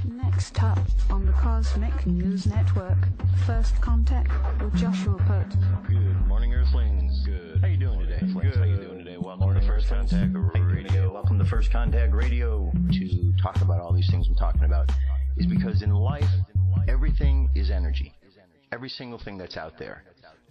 Next up on the Cosmic News Network, First Contact with Joshua Pert. Good morning, Earthlings. Good. How you doing today? Good. How you doing today? Welcome to First Contact Radio. Welcome to First Contact Radio. To talk about all these things we're talking about is because in life, everything is energy. Every single thing that's out there.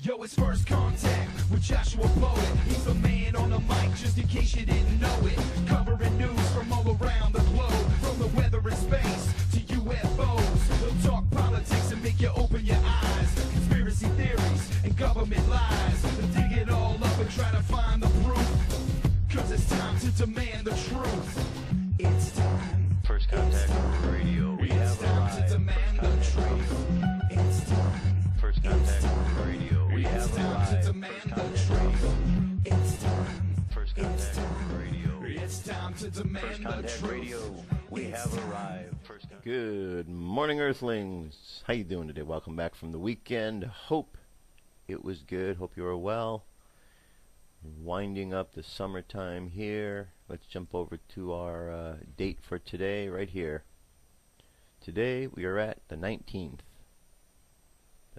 Yo, it's First Contact with Joshua Poet. He's the man on the mic, just in case you didn't know it. Covering news from all around the globe, from the weather and space to UFOs. He'll talk politics and make you open your eyes. Conspiracy theories and government lies. They'll dig it all up and try to find the proof. Cause it's time to demand the truth. It's time. First Contact Radio. We have time to demand the truth. It's time. First Contact Radio. We have time to demand the truth. It's time. First Contact Radio. It's time to demand the truth. Radio. We have arrived. Good morning, Earthlings. How you doing today? Welcome back from the weekend. Hope it was good. Hope you are well. Winding up the summertime here. Let's jump over to our date for today right here. Today we are at the 19th.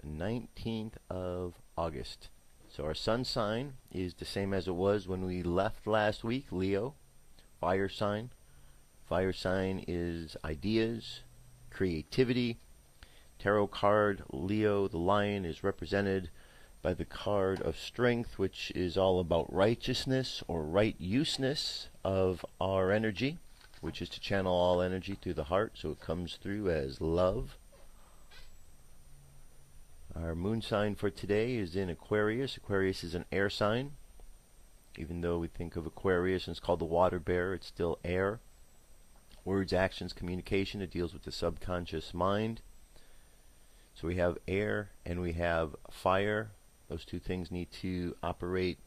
The 19th of August. So our sun sign is the same as it was when we left last week, Leo. Fire sign. Fire sign is ideas, creativity. Tarot card, Leo, the lion, is represented by the card of strength, which is all about righteousness or right useness of our energy, which is to channel all energy through the heart, so it comes through as love. Our moon sign for today is in Aquarius. Aquarius is an air sign. Even though we think of Aquarius and it's called the water bearer, it's still air. Words, actions, communication. It deals with the subconscious mind. So we have air and we have fire. Those two things need to operate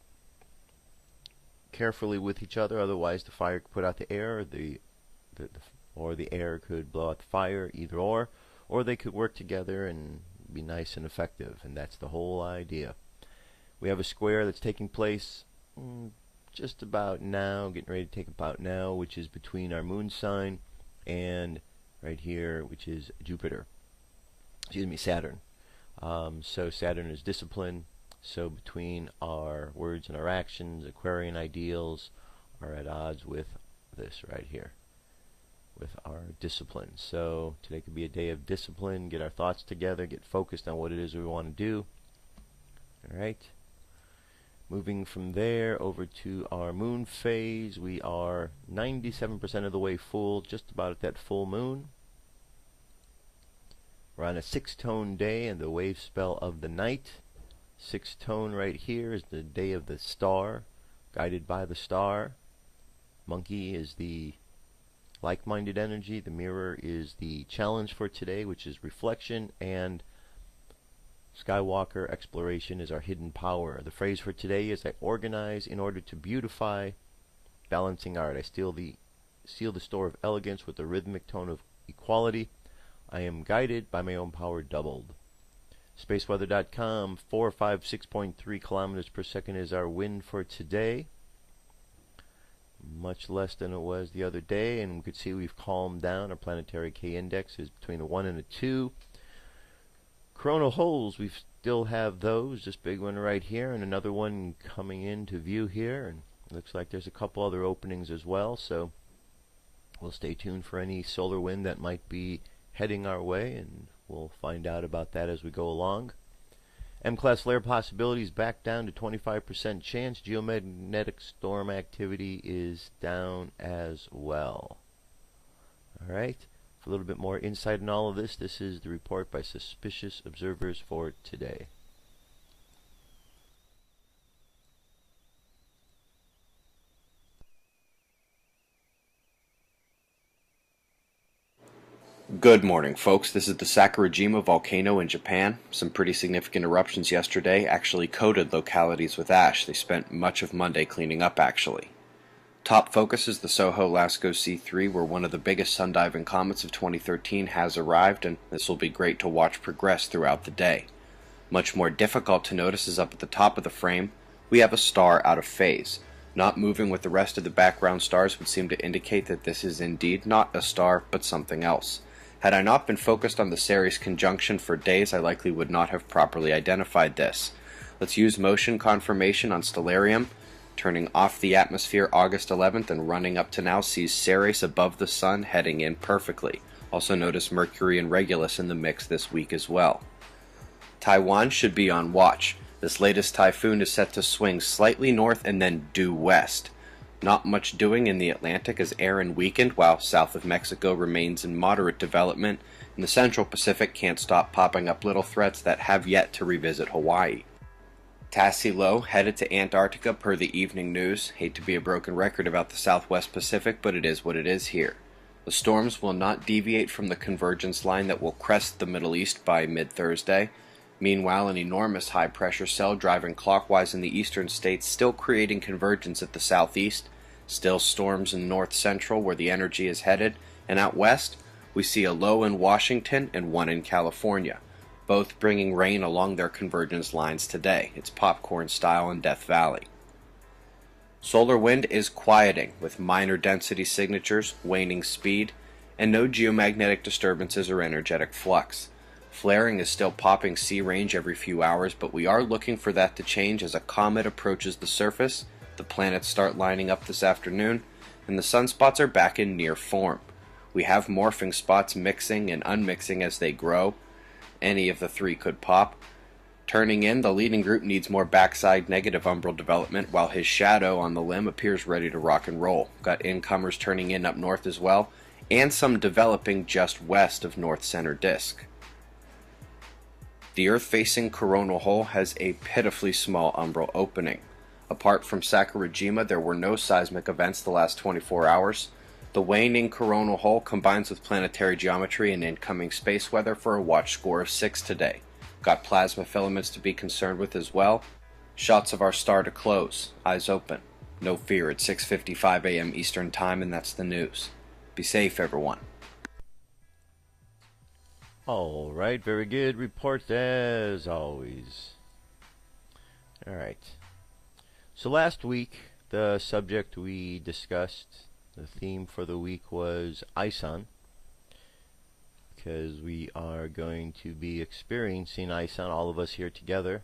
carefully with each other. Otherwise, the fire could put out the air, or the air could blow out the fire. Either or they could work together and be nice and effective, and that's the whole idea. We have a square that's taking place just about now, getting ready to take about now, which is between our moon sign and right here, which is Jupiter. Excuse me, Saturn. So Saturn is discipline. So between our words and our actions, Aquarian ideals are at odds with this right here, with our discipline. So today could be a day of discipline, get our thoughts together, get focused on what it is we want to do. Alright. Moving from there over to our moon phase, we are 97% of the way full, just about at that full moon. We're on a 6-tone day and the wave spell of the night. 6-tone right here is the day of the star, guided by the star. Monkey is the like-minded energy. The mirror is the challenge for today, which is reflection, and Skywalker exploration is our hidden power. The phrase for today is I organize in order to beautify. Balancing art. I seal the store of elegance with a rhythmic tone of equality. I am guided by my own power doubled. Spaceweather.com, 456.3 kilometers per second is our wind for today. Much less than it was the other day, and we could see we've calmed down. Our planetary K index is between a 1 and a 2. Coronal holes, we still have those. This big one right here, and another one coming into view here. And it looks like there's a couple other openings as well, so we'll stay tuned for any solar wind that might be heading our way, and we'll find out about that as we go along. M-class flare possibilities back down to 25% chance. Geomagnetic storm activity is down as well. Alright, for a little bit more insight in all of this, this is the report by Suspicious Observers for today. Good morning, folks. This is the Sakurajima volcano in Japan. Some pretty significant eruptions yesterday actually coated localities with ash. They spent much of Monday cleaning up, actually. Top focus is the Soho Lascaux C3, where one of the biggest sun-diving comets of 2013 has arrived, and this will be great to watch progress throughout the day. Much more difficult to notice is up at the top of the frame. We have a star out of phase. Not moving with the rest of the background stars would seem to indicate that this is indeed not a star, but something else. Had I not been focused on the Ceres conjunction for days, I likely would not have properly identified this. Let's use motion confirmation on Stellarium. Turning off the atmosphere August 11th and running up to now sees Ceres above the Sun heading in perfectly. Also notice Mercury and Regulus in the mix this week as well. Taiwan should be on watch. This latest typhoon is set to swing slightly north and then due west. Not much doing in the Atlantic as Erin weakened, while south of Mexico remains in moderate development, and the Central Pacific can't stop popping up little threats that have yet to revisit Hawaii. Tassilo headed to Antarctica per the evening news. Hate to be a broken record about the Southwest Pacific, but it is what it is here. The storms will not deviate from the convergence line that will crest the Middle East by mid-Thursday. Meanwhile, an enormous high-pressure cell driving clockwise in the eastern states still creating convergence at the southeast, still storms in north-central where the energy is headed, and out west, we see a low in Washington and one in California, both bringing rain along their convergence lines today. It's popcorn style in Death Valley. Solar wind is quieting with minor density signatures, waning speed, and no geomagnetic disturbances or energetic flux. Flaring is still popping sea range every few hours, but we are looking for that to change as a comet approaches the surface, the planets start lining up this afternoon, and the sunspots are back in near form. We have morphing spots mixing and unmixing as they grow. Any of the three could pop. Turning in, the leading group needs more backside negative umbral development, while his shadow on the limb appears ready to rock and roll. Got incomers turning in up north as well, and some developing just west of north center disk. The Earth-facing coronal hole has a pitifully small umbral opening. Apart from Sakurajima, there were no seismic events the last 24 hours. The waning coronal hole combines with planetary geometry and incoming space weather for a watch score of 6 today. Got plasma filaments to be concerned with as well. Shots of our star to close. Eyes open. No fear, it's 6:55 a.m. Eastern Time, and that's the news. Be safe, everyone. All right, very good report as always. All right. So last week, the subject we discussed, the theme for the week was ISON, because we are going to be experiencing ISON, all of us here together,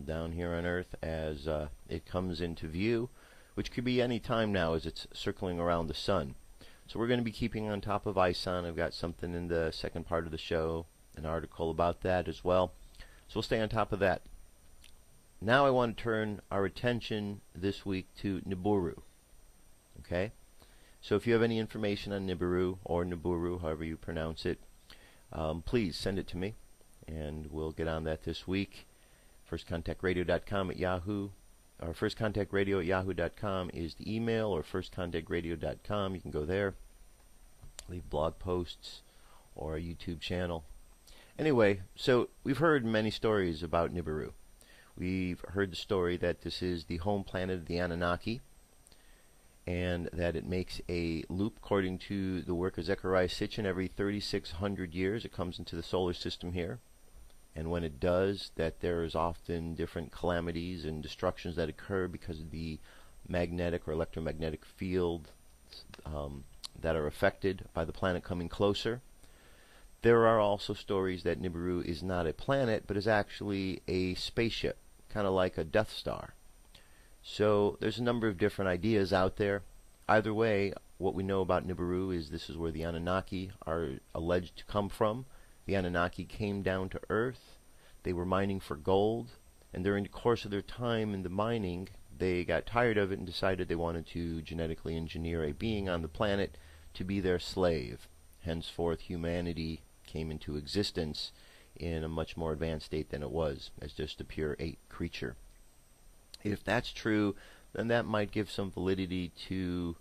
down here on Earth, as it comes into view, which could be any time now as it's circling around the sun. So we're going to be keeping on top of ISON. I've got something in the second part of the show, an article about that as well. So we'll stay on top of that. Now I want to turn our attention this week to Nibiru. Okay? So if you have any information on Nibiru, or Nibiru, however you pronounce it, please send it to me, and we'll get on that this week. firstcontactradio.com at Yahoo, or firstcontactradio@yahoo.com is the email, or firstcontactradio.com. You can go there, leave blog posts, or a YouTube channel. Anyway, so we've heard many stories about Nibiru. We've heard the story that this is the home planet of the Anunnaki, and that it makes a loop according to the work of Zecharia Sitchin every 3,600 years. It comes into the solar system here, and when it does, that there is often different calamities and destructions that occur because of the magnetic or electromagnetic field that are affected by the planet coming closer. There are also stories that Nibiru is not a planet, but is actually a spaceship, kind of like a Death Star. So there's a number of different ideas out there. Either way, what we know about Nibiru is this is where the Anunnaki are alleged to come from. The Anunnaki came down to Earth. They were mining for gold, and during the course of their time in the mining, they got tired of it and decided they wanted to genetically engineer a being on the planet to be their slave. Henceforth, humanity came into existence in a much more advanced state than it was, as just a pure ape creature. If that's true, then that might give some validity to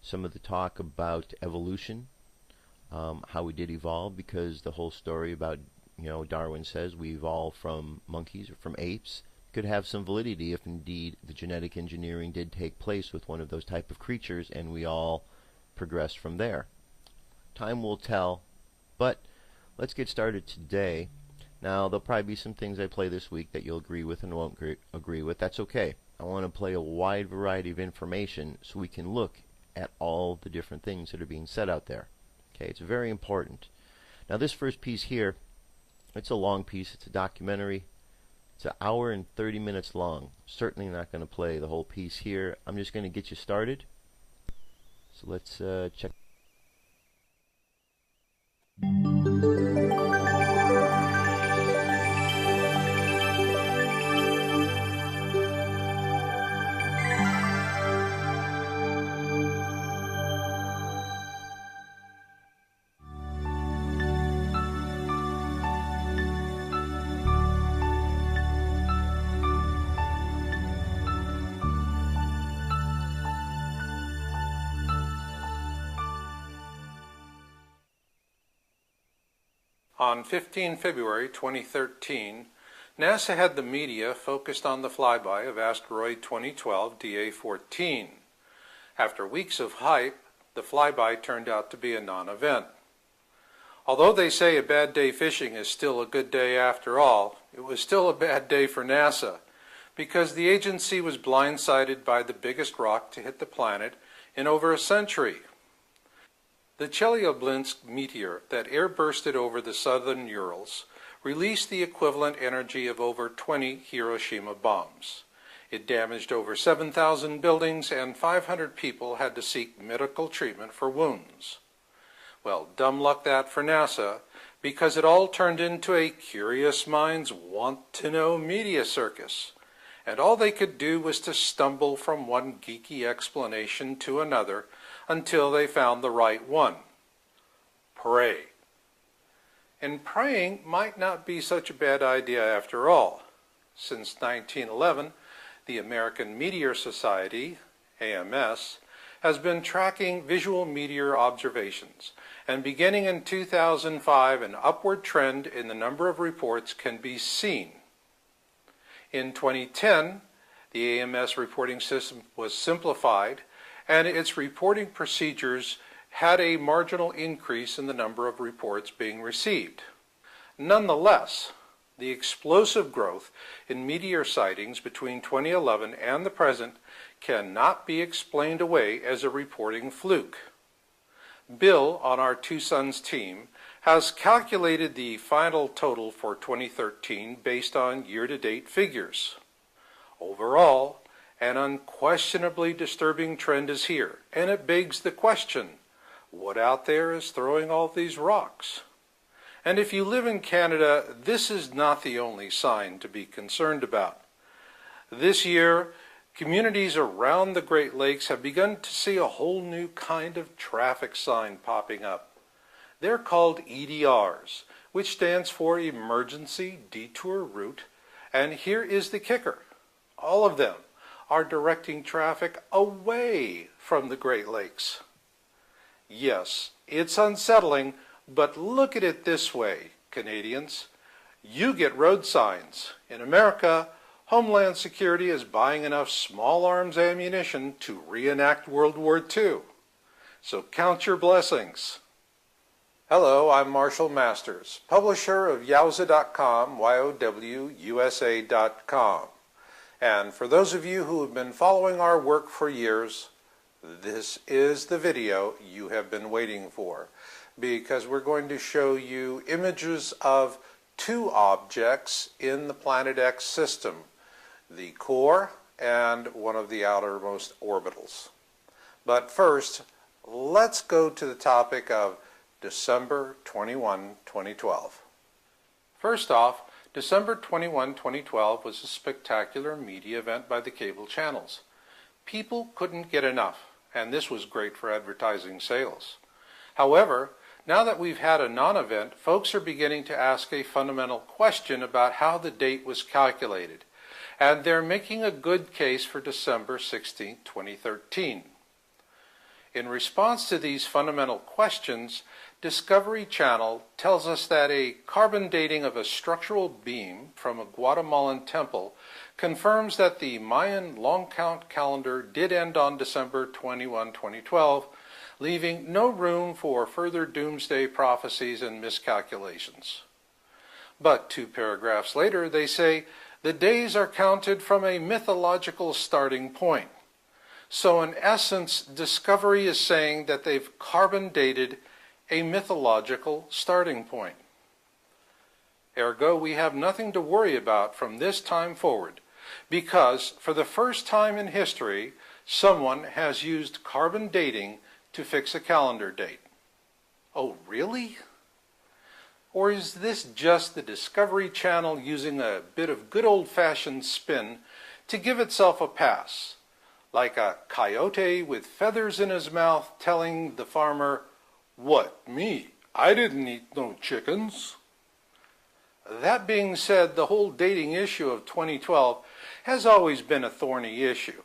some of the talk about evolution, how we did evolve, because the whole story about, Darwin says we evolved from monkeys or from apes could have some validity if indeed the genetic engineering did take place with one of those type of creatures and we all progressed from there. Time will tell, but let's get started today. Now, there'll probably be some things I play this week that you'll agree with and won't agree with. That's okay. I want to play a wide variety of information so we can look at all the different things that are being said out there. Okay, it's very important. Now this first piece here, it's a long piece. It's a documentary. It's an hour and 30 minutes long. Certainly not going to play the whole piece here. I'm just going to get you started. So let's check. On 15 February 2013, NASA had the media focused on the flyby of asteroid 2012 DA-14. After weeks of hype, the flyby turned out to be a non-event. Although they say a bad day fishing is still a good day after all, it was still a bad day for NASA, because the agency was blindsided by the biggest rock to hit the planet in over a century. The Chelyabinsk meteor that airbursted over the southern Urals released the equivalent energy of over 20 Hiroshima bombs. It damaged over 7,000 buildings and 500 people had to seek medical treatment for wounds. Well, dumb luck that for NASA, because it all turned into a curious minds want-to-know media circus. And all they could do was to stumble from one geeky explanation to another until they found the right one. Pray. And praying might not be such a bad idea after all. Since 1911, the American Meteor Society, AMS, has been tracking visual meteor observations, and beginning in 2005, an upward trend in the number of reports can be seen. In 2010, the AMS reporting system was simplified, and its reporting procedures had a marginal increase in the number of reports being received. Nonetheless, the explosive growth in meteor sightings between 2011 and the present cannot be explained away as a reporting fluke. Bill, on our Two Sons team, has calculated the final total for 2013 based on year-to-date figures. Overall, an unquestionably disturbing trend is here, and it begs the question, what out there is throwing all these rocks? And if you live in Canada, this is not the only sign to be concerned about. This year, communities around the Great Lakes have begun to see a whole new kind of traffic sign popping up. They're called EDRs, which stands for Emergency Detour Route, and here is the kicker. All of them are directing traffic away from the Great Lakes. Yes, it's unsettling, but look at it this way, Canadians. You get road signs. In America, Homeland Security is buying enough small arms ammunition to reenact World War II. So count your blessings. Hello, I'm Marshall Masters, publisher of Yowza.com, YOWUSA.com. And for those of you who have been following our work for years, this is the video you have been waiting for, because we're going to show you images of two objects in the Planet X system, the core and one of the outermost orbitals. But first, let's go to the topic of December 21, 2012. First off, December 21, 2012 was a spectacular media event by the cable channels. People couldn't get enough, and this was great for advertising sales. However, now that we've had a non-event, folks are beginning to ask a fundamental question about how the date was calculated, and they're making a good case for December 16, 2013. In response to these fundamental questions, Discovery Channel tells us that a carbon dating of a structural beam from a Guatemalan temple confirms that the Mayan long count calendar did end on December 21, 2012, leaving no room for further doomsday prophecies and miscalculations. But 2 paragraphs later, they say The days are counted from a mythological starting point. So in essence, Discovery is saying that they've carbon dated a mythological starting point. Ergo, we have nothing to worry about from this time forward, because for the first time in history, someone has used carbon dating to fix a calendar date. Oh, really? Or is this just the Discovery Channel using a bit of good old-fashioned spin to give itself a pass, like a coyote with feathers in his mouth telling the farmer, "What, me? I didn't eat no chickens." That being said, the whole dating issue of 2012 has always been a thorny issue.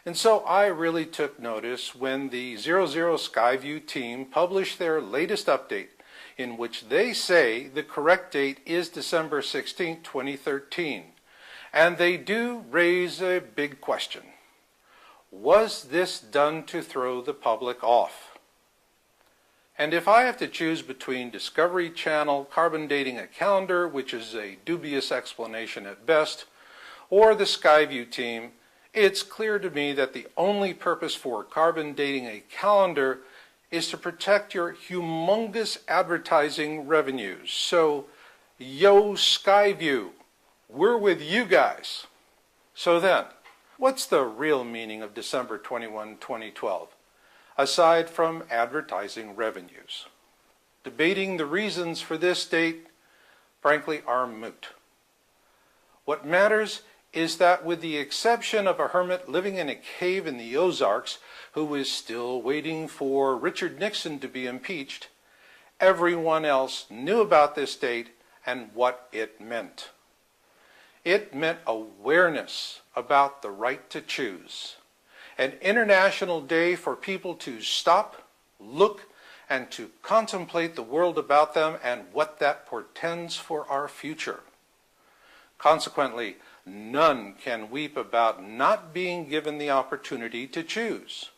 And so I really took notice when the 00 Skyview team published their latest update, in which they say the correct date is December 16, 2013. And they do raise a big question. Was this done to throw the public off? And if I have to choose between Discovery Channel carbon dating a calendar, which is a dubious explanation at best, or the Skyview team, it's clear to me that the only purpose for carbon dating a calendar is to protect your humongous advertising revenues. So, yo Skyview, we're with you guys. So then, what's the real meaning of December 21, 2012, aside from advertising revenues? Debating the reasons for this date, frankly, are moot. What matters is that with the exception of a hermit living in a cave in the Ozarks who is still waiting for Richard Nixon to be impeached, everyone else knew about this date and what it meant. It meant awareness about the right to choose, an international day for people to stop, look, and to contemplate the world about them and what that portends for our future. Consequently, none can weep about not being given the opportunity to choose.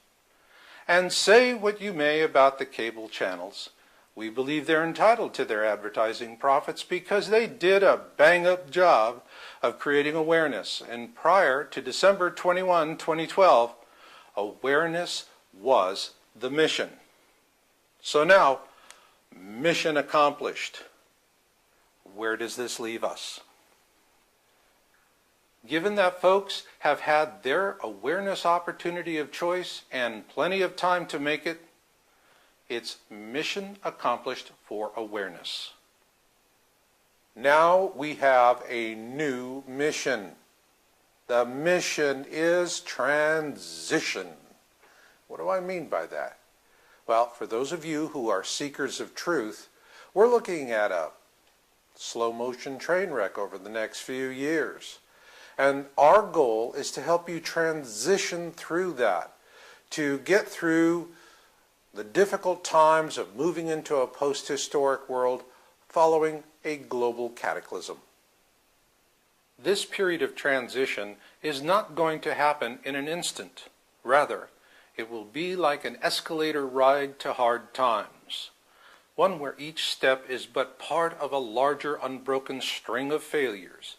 And say what you may about the cable channels, we believe they're entitled to their advertising profits because they did a bang-up job of creating awareness. And prior to December 21, 2012, awareness was the mission. So now, mission accomplished. Where does this leave us? Given that folks have had their awareness opportunity of choice and plenty of time to make it, it's mission accomplished for awareness. Now we have a new mission. The mission is transition. What do I mean by that? Well, for those of you who are seekers of truth, we're looking at a slow motion train wreck over the next few years. And our goal is to help you transition through that, to get through the difficult times of moving into a post-historic world following a global cataclysm. This period of transition is not going to happen in an instant. Rather, it will be like an escalator ride to hard times, one where each step is but part of a larger unbroken string of failures,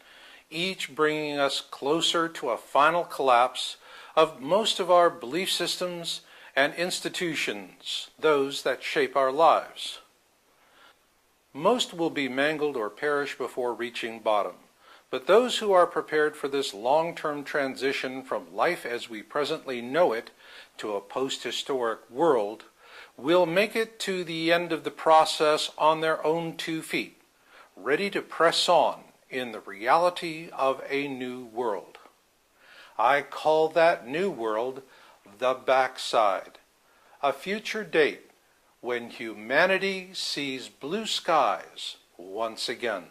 each bringing us closer to a final collapse of most of our belief systems and institutions, those that shape our lives. Most will be mangled or perish before reaching bottom, but those who are prepared for this long-term transition from life as we presently know it to a post-historic world will make it to the end of the process on their own 2 feet, ready to press on in the reality of a new world. I call that new world the backside, a future date when humanity sees blue skies once again.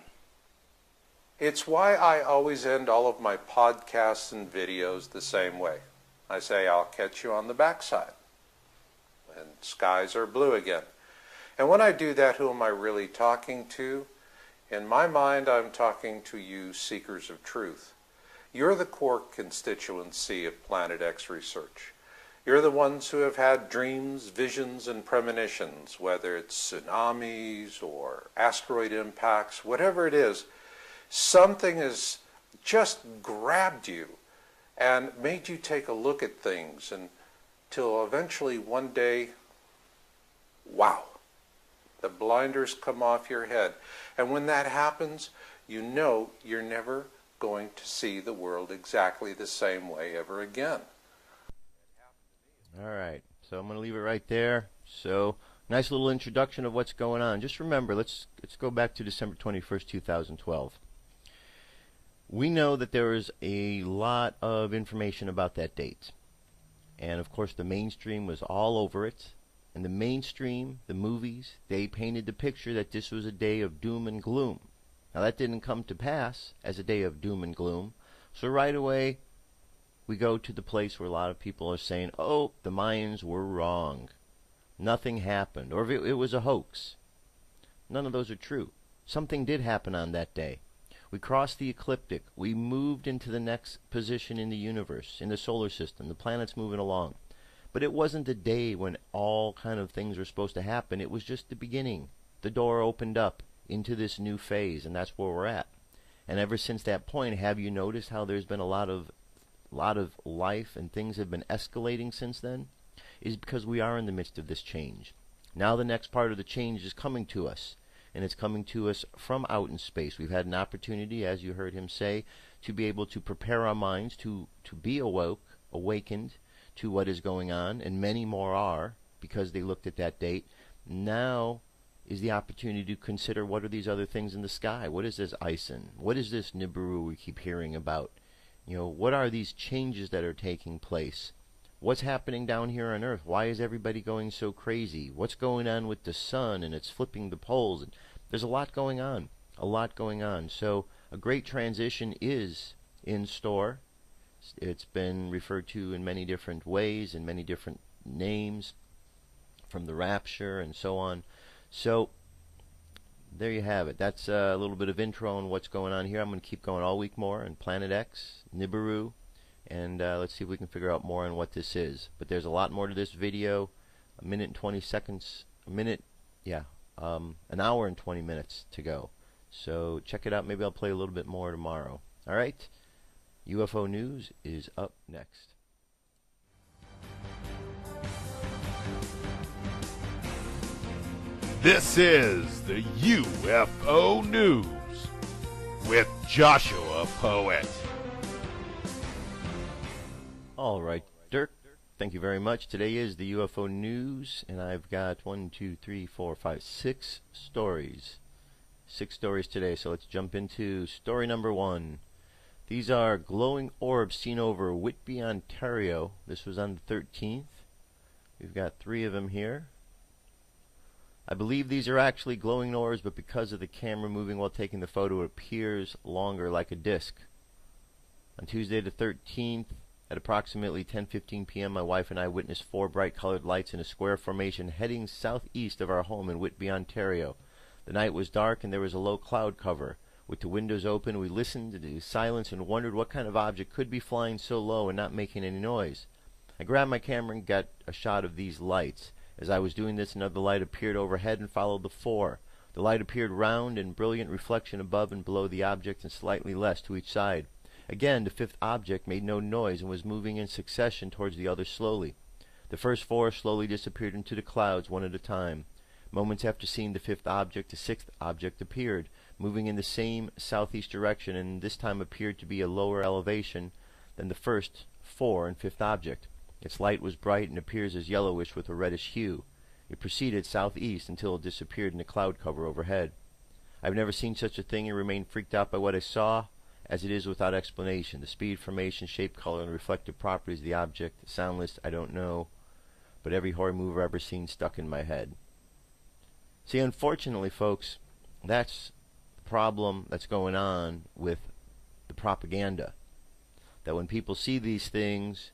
It's why I always end all of my podcasts and videos the same way. I say, I'll catch you on the backside, and skies are blue again. And when I do that, who am I really talking to? In my mind, I'm talking to you seekers of truth. You're the core constituency of Planet X research. You're the ones who have had dreams, visions, and premonitions, whether it's tsunamis or asteroid impacts, whatever it is. Something is just grabbed you and made you take a look at things until eventually one day, wow, the blinders come off your head. And when that happens, you know you're never going to see the world exactly the same way ever again. All right, so I'm going to leave it right there. So, nice little introduction of what's going on. Just remember, let's go back to December 21st, 2012. We know that there is a lot of information about that date. And, of course, the mainstream was all over it. And the mainstream, the movies, they painted the picture that this was a day of doom and gloom. Now, that didn't come to pass as a day of doom and gloom. So right away, we go to the place where a lot of people are saying, oh, the Mayans were wrong. Nothing happened. Or if it was a hoax. None of those are true. Something did happen on that day. We crossed the ecliptic. We moved into the next position in the universe, in the solar system. The planet's moving along. But it wasn't the day when all kind of things were supposed to happen. It was just the beginning. The door opened up into this new phase, and that's where we're at. And ever since that point, have you noticed how there's been a lot of life and things have been escalating since then? Is because we are in the midst of this change. Now the next part of the change is coming to us, and it's coming to us from out in space. We've had an opportunity, as you heard him say, to be able to prepare our minds to be awakened to what is going on, and many more are, because they looked at that date. Now is the opportunity to consider, what are these other things in the sky? What is this Ison? What is this Nibiru we keep hearing about? You know, what are these changes that are taking place? What's happening down here on Earth? Why is everybody going so crazy? What's going on with the sun, and it's flipping the poles? And there's a lot going on. So a great transition is in store. It's been referred to in many different ways, in many different names, from the rapture and so on. So there you have it. That's a little bit of intro on what's going on here. I'm going to keep going all week more on Planet X, Nibiru, and let's see if we can figure out more on what this is. But there's a lot more to this video. A minute and 20 seconds. An hour and 20 minutes to go. So check it out. Maybe I'll play a little bit more tomorrow. All right? UFO News is up next. This is the UFO News with Joshua Poet. All right, Dirk, thank you very much. Today is the UFO News, and I've got 6 stories. 6 stories today, so let's jump into story number 1. These are glowing orbs seen over Whitby, Ontario. This was on the 13th. We've got 3 of them here. I believe these are actually glowing orbs, but because of the camera moving while taking the photo, it appears longer, like a disc. On Tuesday the 13th, at approximately 10:15 p.m., my wife and I witnessed 4 bright colored lights in a square formation heading southeast of our home in Whitby, Ontario. The night was dark and there was a low cloud cover. With the windows open, we listened to the silence and wondered what kind of object could be flying so low and not making any noise. I grabbed my camera and got a shot of these lights. As I was doing this, another light appeared overhead and followed the 4. The light appeared round and brilliant reflection above and below the object and slightly less to each side. Again, the 5th object made no noise and was moving in succession towards the others slowly. The first 4 slowly disappeared into the clouds one at a time. Moments after seeing the 5th object, the 6th object appeared, moving in the same southeast direction, and this time appeared to be a lower elevation than the first 4 and 5th object. Its light was bright and appears as yellowish with a reddish hue. It proceeded southeast until it disappeared in the cloud cover overhead. I've never seen such a thing and remained freaked out by what I saw, as it is without explanation. The speed, formation, shape, color, and reflective properties of the object, soundless, I don't know, but every horror movie I've ever seen stuck in my head. See, unfortunately, folks, that's the problem that's going on with the propaganda. That when people see these things,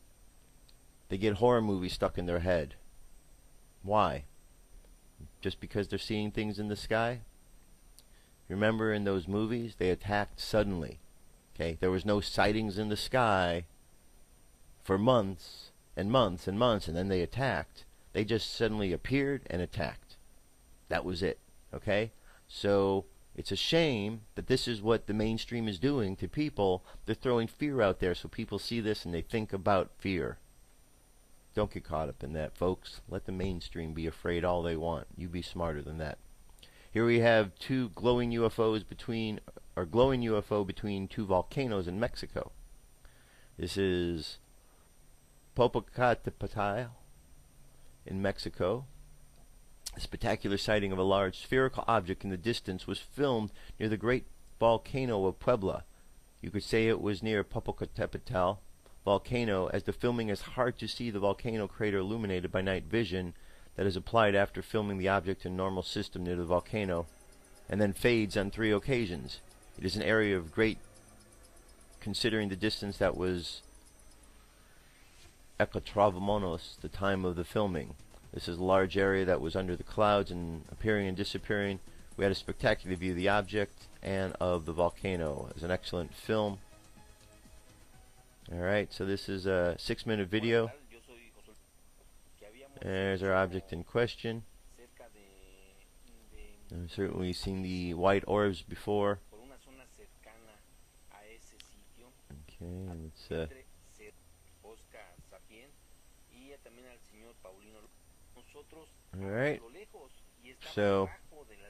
they get horror movies stuck in their head. Why? Just because they're seeing things in the sky? Remember in those movies, they attacked suddenly. Okay, there was no sightings in the sky for months and months and months, and then they attacked. They just suddenly appeared and attacked. That was it. Okay? So, It's a shame that this is what the mainstream is doing to people. They're throwing fear out there so people see this and they think about fear. Don't get caught up in that, folks. Let the mainstream be afraid all they want. You be smarter than that. Here we have two glowing UFO between two volcanoes in Mexico. This is Popocatépetl in Mexico. A spectacular sighting of a large spherical object in the distance was filmed near the great volcano of Puebla. You could say it was near Popocatépetl volcano, as the filming is hard to see the volcano crater illuminated by night vision that is applied after filming the object in normal system near the volcano, and then fades on 3 occasions. It is an area of great, considering the distance that was Equatrovamonos, the time of the filming. This is a large area that was under the clouds and appearing and disappearing. We had a spectacular view of the object and of the volcano. It was an excellent film. Alright, so this is a 6-minute video. There's our object in question. I've certainly seen the white orbs before. Okay, let's alright, so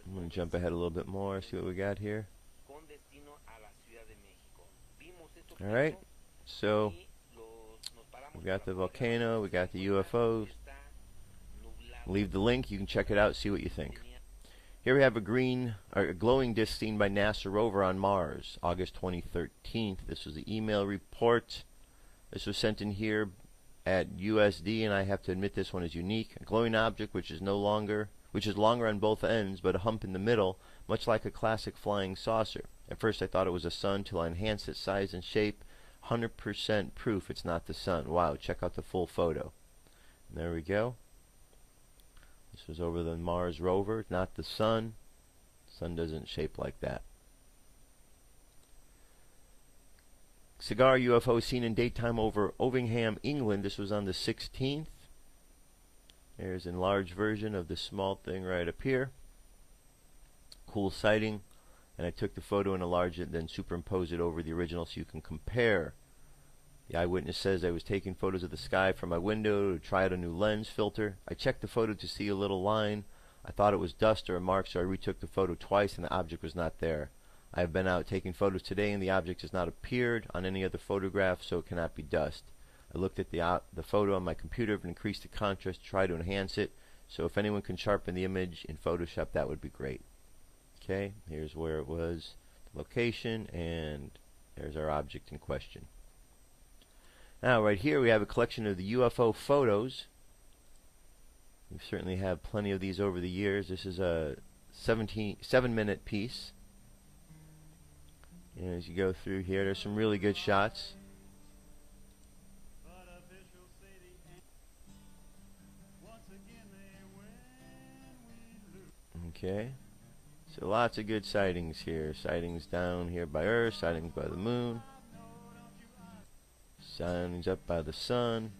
I'm going to jump ahead a little bit more, see what we got here. Alright, so we got the volcano, we got the UFOs. Leave the link, you can check it out, see what you think. Here we have a glowing disc seen by NASA rover on Mars, August 2013. This was the email report. This was sent in here at USD, and I have to admit this one is unique. A glowing object which is longer on both ends, but a hump in the middle, much like a classic flying saucer. At first I thought it was a sun till I enhanced its size and shape. 100% proof it's not the sun. Wow, check out the full photo. And there we go. This was over the Mars rover, not the sun. Sun doesn't shape like that. Cigar UFO seen in daytime over Ovingham, England. This was on the 16th. There's an enlarged version of this small thing right up here. Cool sighting. And I took the photo and enlarged it, then superimposed it over the original so you can compare. The eyewitness says I was taking photos of the sky from my window to try out a new lens filter. I checked the photo to see a little line. I thought it was dust or a mark, so I retook the photo twice and the object was not there. I have been out taking photos today and the object has not appeared on any other photograph, so it cannot be dust. I looked at the photo on my computer and increased the contrast to try to enhance it, so if anyone can sharpen the image in Photoshop, that would be great. Okay, here's where it was, the location, and there's our object in question. Now right here we have a collection of the UFO photos. We certainly have plenty of these over the years. This is a 7-minute piece. And as you go through here, there's some really good shots. Okay, so lots of good sightings here. Sightings down here by Earth, sightings by the moon, sightings up by the sun.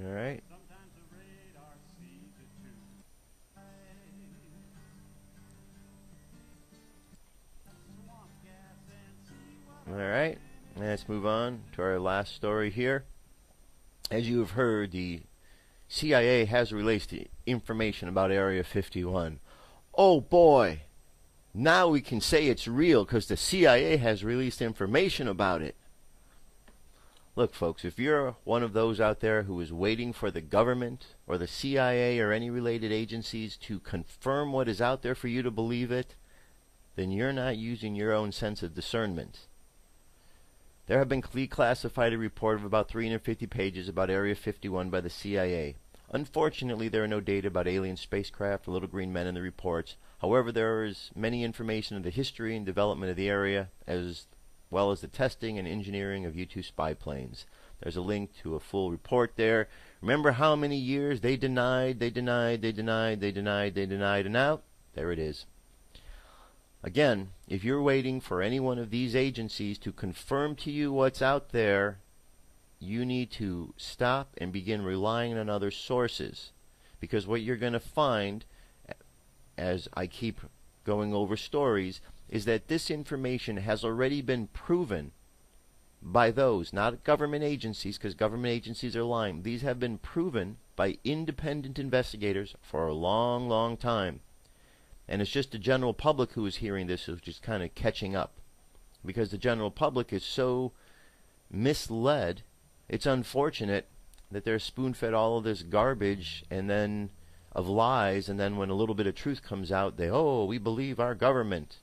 Alright. Alright, let's move on to our last story here. As you have heard, the CIA has released the information about Area 51. Oh boy! Now we can say it's real because the CIA has released information about it. Look, folks, if you're one of those out there who is waiting for the government or the CIA or any related agencies to confirm what is out there for you to believe it, then you're not using your own sense of discernment. There have been declassified a report of about 350 pages about Area 51 by the CIA. Unfortunately, there are no data about alien spacecraft or little green men in the reports. However, there is many information of the history and development of the area, as well as the testing and engineering of U-2 spy planes. There's a link to a full report there. Remember how many years they denied, and now there it is. Again, if you're waiting for any one of these agencies to confirm to you what's out there, you need to stop and begin relying on other sources. Because what you're going to find, as I keep going over stories, is that this information has already been proven by those, not government agencies, because government agencies are lying. These have been proven by independent investigators for a long, long time. And it's just the general public who is hearing this who's just kind of catching up. Because the general public is so misled, it's unfortunate that they're spoon-fed all of this garbage and then of lies, and then when a little bit of truth comes out, we believe our government.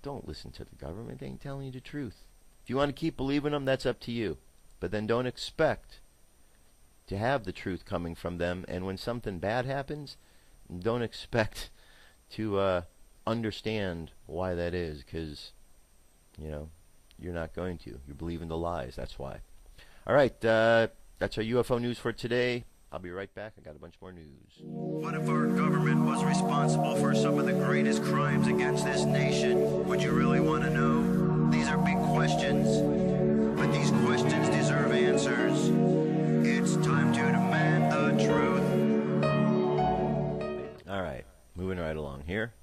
Don't listen to the government. They ain't telling you the truth. If you want to keep believing them, that's up to you. But then don't expect to have the truth coming from them. And when something bad happens, don't expect to understand why that is, because, you're not going to. You're believing the lies. That's why. All right, that's our UFO news for today. I'll be right back. I got a bunch more news. What if our government was responsible for some of the greatest crimes against this nation? Would you really want to know? These are big questions, but these questions deserve answers. It's time to demand the truth. All right, moving right along here.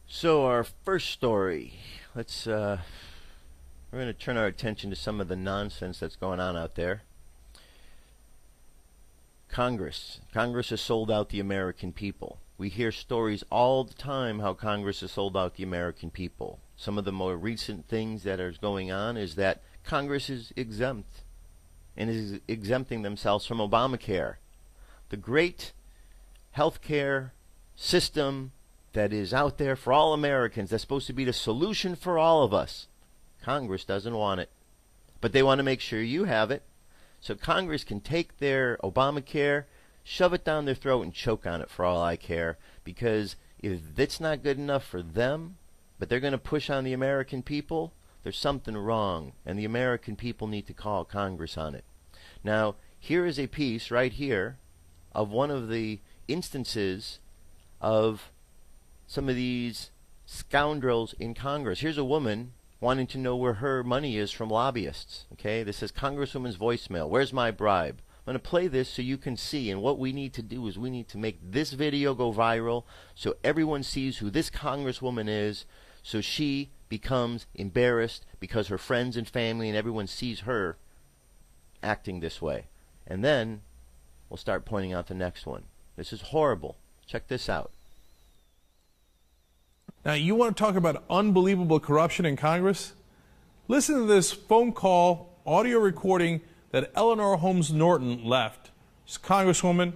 So our first story, we're going to turn our attention to some of the nonsense that's going on out there. Congress has sold out the American people. We hear stories all the time how Congress has sold out the American people. Some of the more recent things that are going on is that Congress is exempt and is exempting themselves from Obamacare, the great healthcare system that is out there for all Americans. That's supposed to be the solution for all of us. Congress doesn't want it, but they want to make sure you have it. So Congress can take their Obamacare, shove it down their throat, and choke on it for all I care. Because if it's not good enough for them, but they're going to push on the American people, there's something wrong. And the American people need to call Congress on it. Now, here is a piece right here of one of the instances of some of these scoundrels in Congress. Here's a woman wanting to know where her money is from lobbyists. Okay, this is Congresswoman's voicemail. Where's my bribe? I'm going to play this so you can see. And what we need to do is we need to make this video go viral so everyone sees who this Congresswoman is, so she becomes embarrassed because her friends and family and everyone sees her acting this way. And then we'll start pointing out the next one. This is horrible. Check this out. Now, you want to talk about unbelievable corruption in Congress? Listen to this phone call, audio recording that Eleanor Holmes Norton left. She's a Congresswoman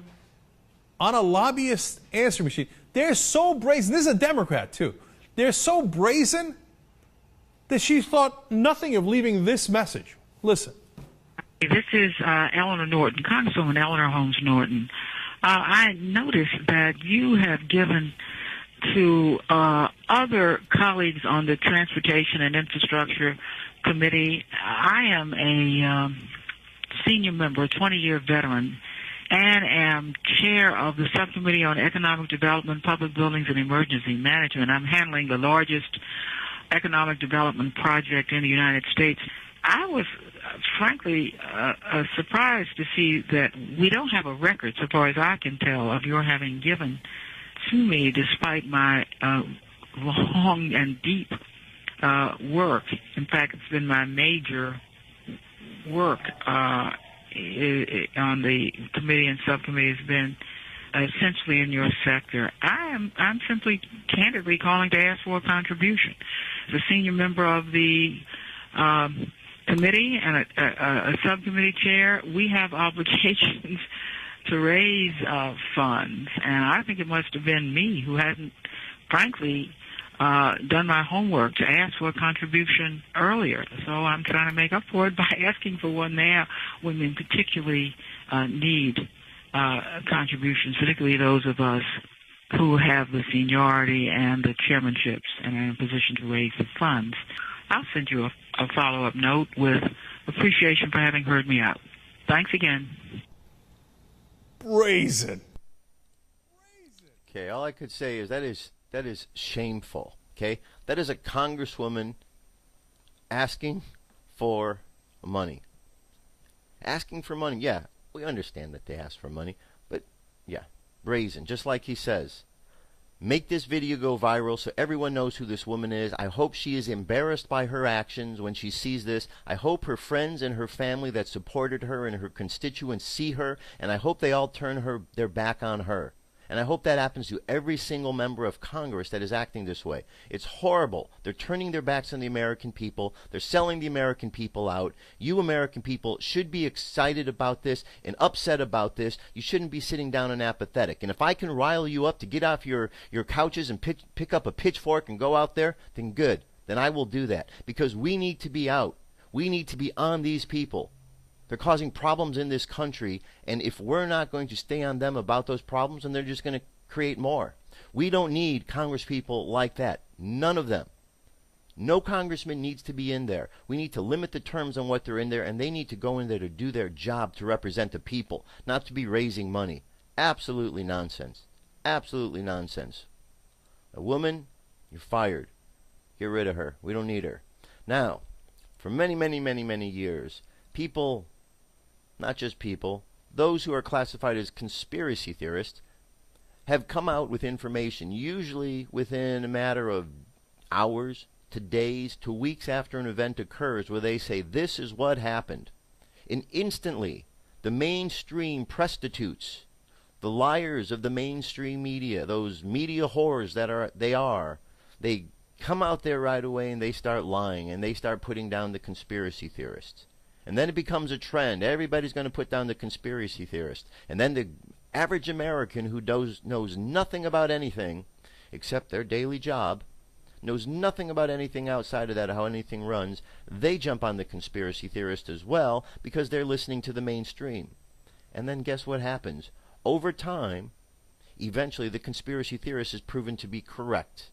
on a lobbyist answering machine. They're so brazen. This is a Democrat, too. They're so brazen that she thought nothing of leaving this message. Listen. This is Eleanor Norton, Congresswoman Eleanor Holmes Norton. I noticed that you have given to other colleagues on the Transportation and Infrastructure Committee. I am a senior member, a 20-year veteran, and am chair of the Subcommittee on Economic Development, Public Buildings, and Emergency Management. I'm handling the largest economic development project in the United States. I was, frankly, surprised to see that we don't have a record, so far as I can tell, of your having given to me, despite my long and deep work. In fact, it's been my major work on the committee and subcommittee has been essentially in your sector. I'm simply candidly calling to ask for a contribution. As a senior member of the committee and a subcommittee chair, we have obligations to raise funds, and I think it must have been me who hadn't, frankly, done my homework to ask for a contribution earlier. So I'm trying to make up for it by asking for one now when we particularly need contributions, particularly those of us who have the seniority and the chairmanships and are in a position to raise the funds. I'll send you a follow-up note with appreciation for having heard me out. Thanks again. Brazen. Okay, all I could say is that is shameful. Okay, that is a congresswoman asking for money. Asking for money, yeah, we understand that they ask for money, but yeah, brazen, just like he says. Make this video go viral so everyone knows who this woman is. I hope she is embarrassed by her actions when she sees this. I hope her friends and her family that supported her and her constituents see her, and I hope they all turn their back on her. And I hope that happens to every single member of Congress that is acting this way. It's horrible. They're turning their backs on the American people. They're selling the American people out. You American people should be excited about this and upset about this. You shouldn't be sitting down and apathetic. And if I can rile you up to get off your couches and pick up a pitchfork and go out there, then good. Then I will do that. Because we need to be out. We need to be on these people. They're causing problems in this country, and if we're not going to stay on them about those problems, then they're just going to create more. We don't need congresspeople like that. None of them. No congressman needs to be in there. We need to limit the terms on what they're in there, and they need to go in there to do their job to represent the people, not to be raising money. Absolutely nonsense. Absolutely nonsense. A woman, you're fired. Get rid of her. We don't need her. Now, for many, many, many, many years, people... not just people, those who are classified as conspiracy theorists have come out with information, usually within a matter of hours to days to weeks after an event occurs, where they say this is what happened. And instantly, the mainstream prostitutes, the liars of the mainstream media, those media whores that they come out there right away and they start lying and they start putting down the conspiracy theorists. And then it becomes a trend. Everybody's going to put down the conspiracy theorist. And then the average American who knows nothing about anything except their daily job, knows nothing about anything outside of that, how anything runs, they jump on the conspiracy theorist as well because they're listening to the mainstream. And then guess what happens? Over time, eventually the conspiracy theorist is proven to be correct.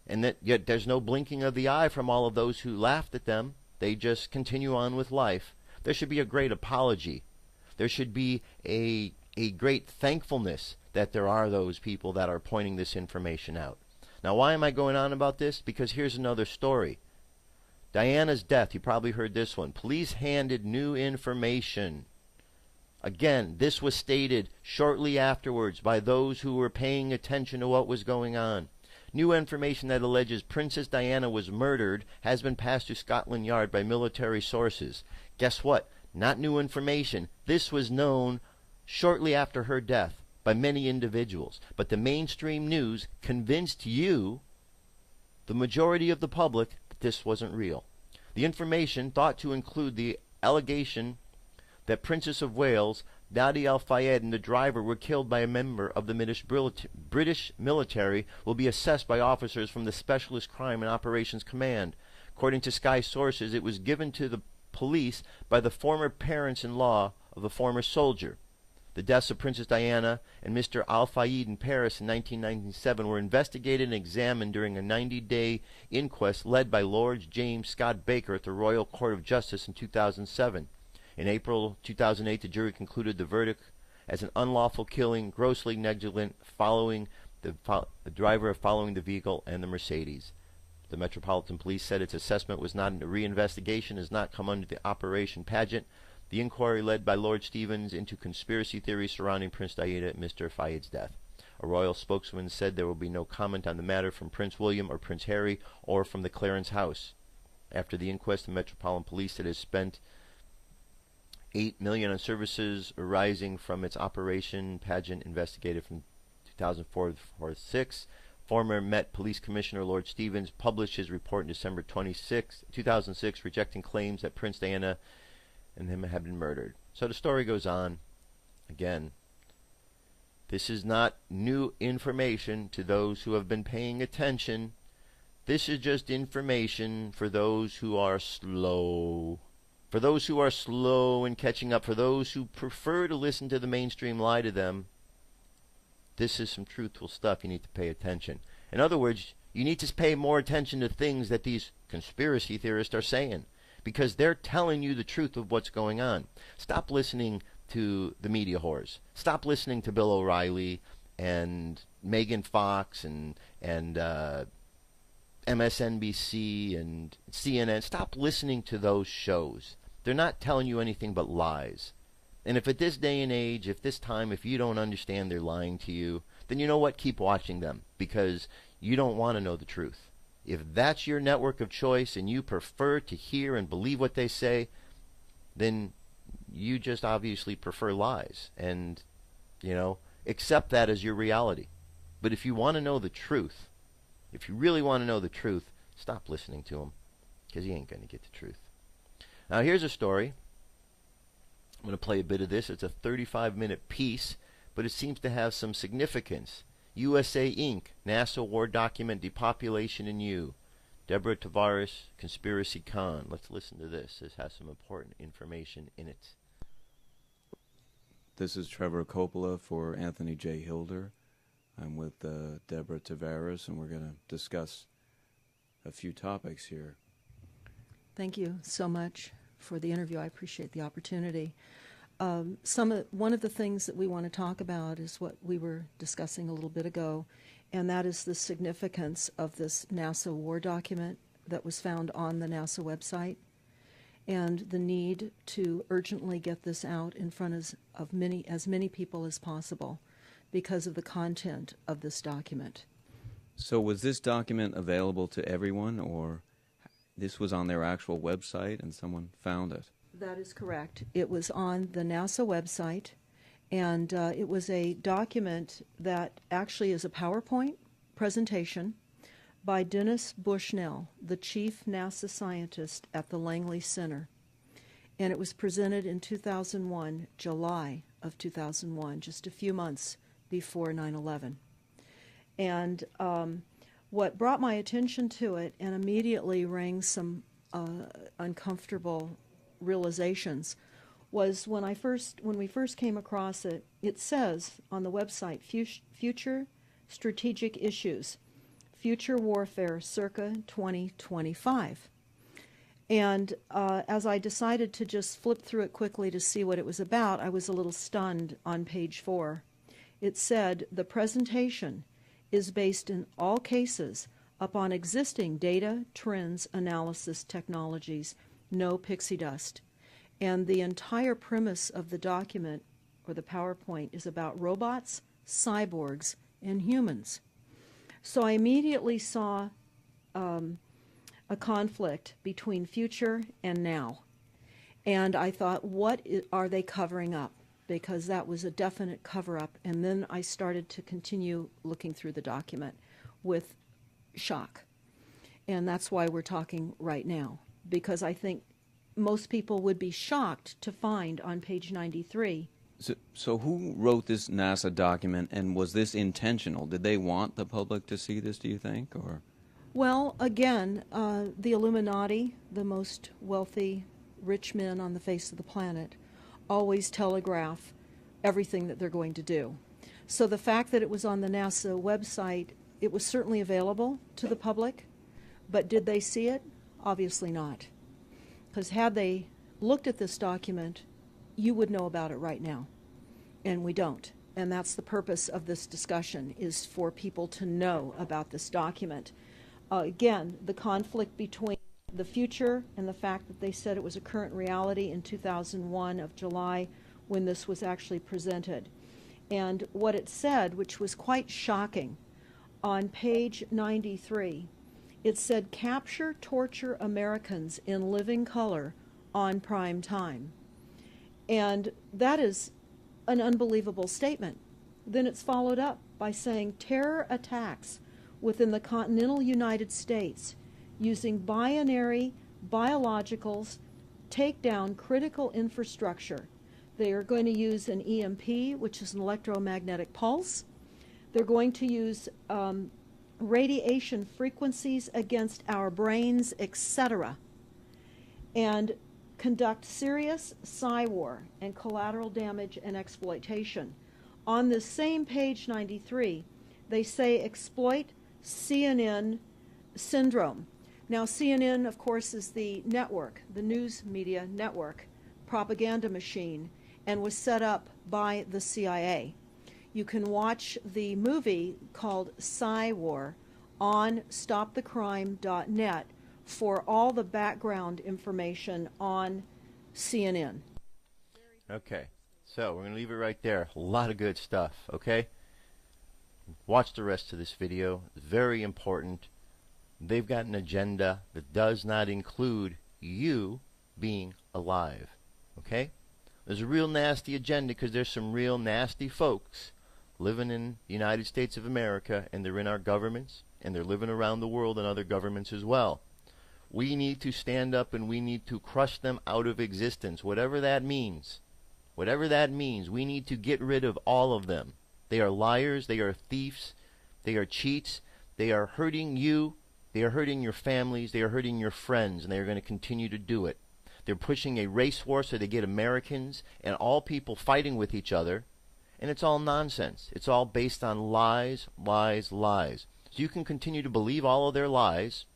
And that yet there's no blinking of the eye from all of those who laughed at them. They just continue on with life. There should be a great apology. There should be a great thankfulness that there are those people that are pointing this information out. Now, why am I going on about this? Because here's another story. Diana's death, you probably heard this one. Police handed new information. Again, this was stated shortly afterwards by those who were paying attention to what was going on. New information that alleges Princess Diana was murdered has been passed to Scotland Yard by military sources. Guess what? Not new information. This was known shortly after her death by many individuals. But the mainstream news convinced you, the majority of the public, that this wasn't real. The information thought to include the allegation that Princess of Wales, Dadi Al-Fayed, and the driver were killed by a member of the British military will be assessed by officers from the Specialist Crime and Operations Command. According to Sky sources, it was given to the police by the former parents-in-law of the former soldier. The deaths of Princess Diana and Mr. Al-Fayed in Paris in 1997 were investigated and examined during a 90-day inquest led by Lord James Scott Baker at the Royal Court of Justice in 2007. In April 2008, the jury concluded the verdict as an unlawful killing, grossly negligent, following the driver following the vehicle and the Mercedes. The Metropolitan Police said its assessment was not a reinvestigation, has not come under the Operation Pageant. The inquiry led by Lord Stevens into conspiracy theories surrounding Prince Diana and Mr. Fayed's death. A royal spokesman said there will be no comment on the matter from Prince William or Prince Harry or from the Clarence House. After the inquest, the Metropolitan Police said it has spent $8 million on services arising from its Operation Pageant investigated from 2004 to 2006. Former Met Police Commissioner Lord Stevens published his report in December 2006, rejecting claims that Prince Diana and him had been murdered. So the story goes on. Again, this is not new information to those who have been paying attention. This is just information for those who are slow. For those who are slow in catching up, for those who prefer to listen to the mainstream lie to them, this is some truthful stuff. You need to pay attention. In other words, you need to pay more attention to things that these conspiracy theorists are saying, because they're telling you the truth of what's going on. Stop listening to the media whores. Stop listening to Bill O'Reilly and Megan Fox and MSNBC and CNN, stop listening to those shows. They're not telling you anything but lies. And if at this day and age, if this time, if you don't understand they're lying to you, then you know what? Keep watching them, because you don't want to know the truth. If that's your network of choice and you prefer to hear and believe what they say, then you just obviously prefer lies. And, accept that as your reality. But if you want to know the truth, if you really want to know the truth, stop listening to them, because you ain't going to get the truth. Now, here's a story. I'm going to play a bit of this. It's a 35-minute piece, but it seems to have some significance. USA Inc., NASA War Document, Depopulation in You. Deborah Tavares, Conspiracy Con. Let's listen to this. This has some important information in it. This is Trevor Coppola for Anthony J. Hilder. I'm with Deborah Tavares, and we're going to discuss a few topics here. Thank you so much for the interview. I appreciate the opportunity. One of the things that we want to talk about is what we were discussing a little bit ago, and that is the significance of this NASA war document that was found on the NASA website, and the need to urgently get this out in front of as many people as possible because of the content of this document. So was this document available to everyone, or this was on their actual website and someone found it? That is correct. It was on the NASA website, and it was a document that actually is a PowerPoint presentation by Dennis Bushnell, the chief NASA scientist at the Langley Center. And it was presented in 2001, July of 2001, just a few months before 9/11. And what brought my attention to it and immediately rang some uncomfortable realizations was when we first came across it. It says on the website, Future Strategic Issues, Future Warfare circa 2025. And as I decided to just flip through it quickly to see what it was about, I was a little stunned on page 4. It said, the presentation is based in all cases upon existing data, trends, analysis, technologies, no pixie dust. And the entire premise of the document, or the PowerPoint, is about robots, cyborgs, and humans. So I immediately saw a conflict between future and now. And I thought, what are they covering up? Because that was a definite cover-up. And then I started to continue looking through the document with shock. And that's why we're talking right now, because I think most people would be shocked to find on page 93. So who wrote this NASA document, and was this intentional? Did they want the public to see this, do you think? Or? Well, again, the Illuminati, the most wealthy, rich men on the face of the planet, always telegraph everything that they're going to do. So the fact that it was on the NASA website, it was certainly available to the public, but did they see it? Obviously not. Because had they looked at this document, you would know about it right now. And we don't. And that's the purpose of this discussion, is for people to know about this document. Again, the conflict between the future and the fact that they said it was a current reality in 2001 of July when this was actually presented. And what it said, which was quite shocking, on page 93, it said, capture, torture Americans in living color on prime time. And that is an unbelievable statement. Then it's followed up by saying terror attacks within the continental United States using binary biologicals take down critical infrastructure. They are going to use an EMP, which is an electromagnetic pulse. They're going to use radiation frequencies against our brains, etc., and conduct serious psy-war and collateral damage and exploitation. On this same page 93, they say exploit CNN syndrome. Now, CNN, of course, is the network, the news media network, propaganda machine, and was set up by the CIA. You can watch the movie called Psy-War on stopthecrime.net for all the background information on CNN. Okay, so we're going to leave it right there. A lot of good stuff, okay? Watch the rest of this video. It's very important. They've got an agenda that does not include you being alive, okay? There's a real nasty agenda because there's some real nasty folks living in the United States of America, and they're in our governments, and they're living around the world in other governments as well. We need to stand up and we need to crush them out of existence, whatever that means. Whatever that means, we need to get rid of all of them. They are liars, they are thieves, they are cheats, they are hurting you, they are hurting your families, they are hurting your friends, and they are going to continue to do it. They're pushing a race war so they get Americans and all people fighting with each other, and it's all nonsense. It's all based on lies, lies, lies. So you can continue to believe all of their lies,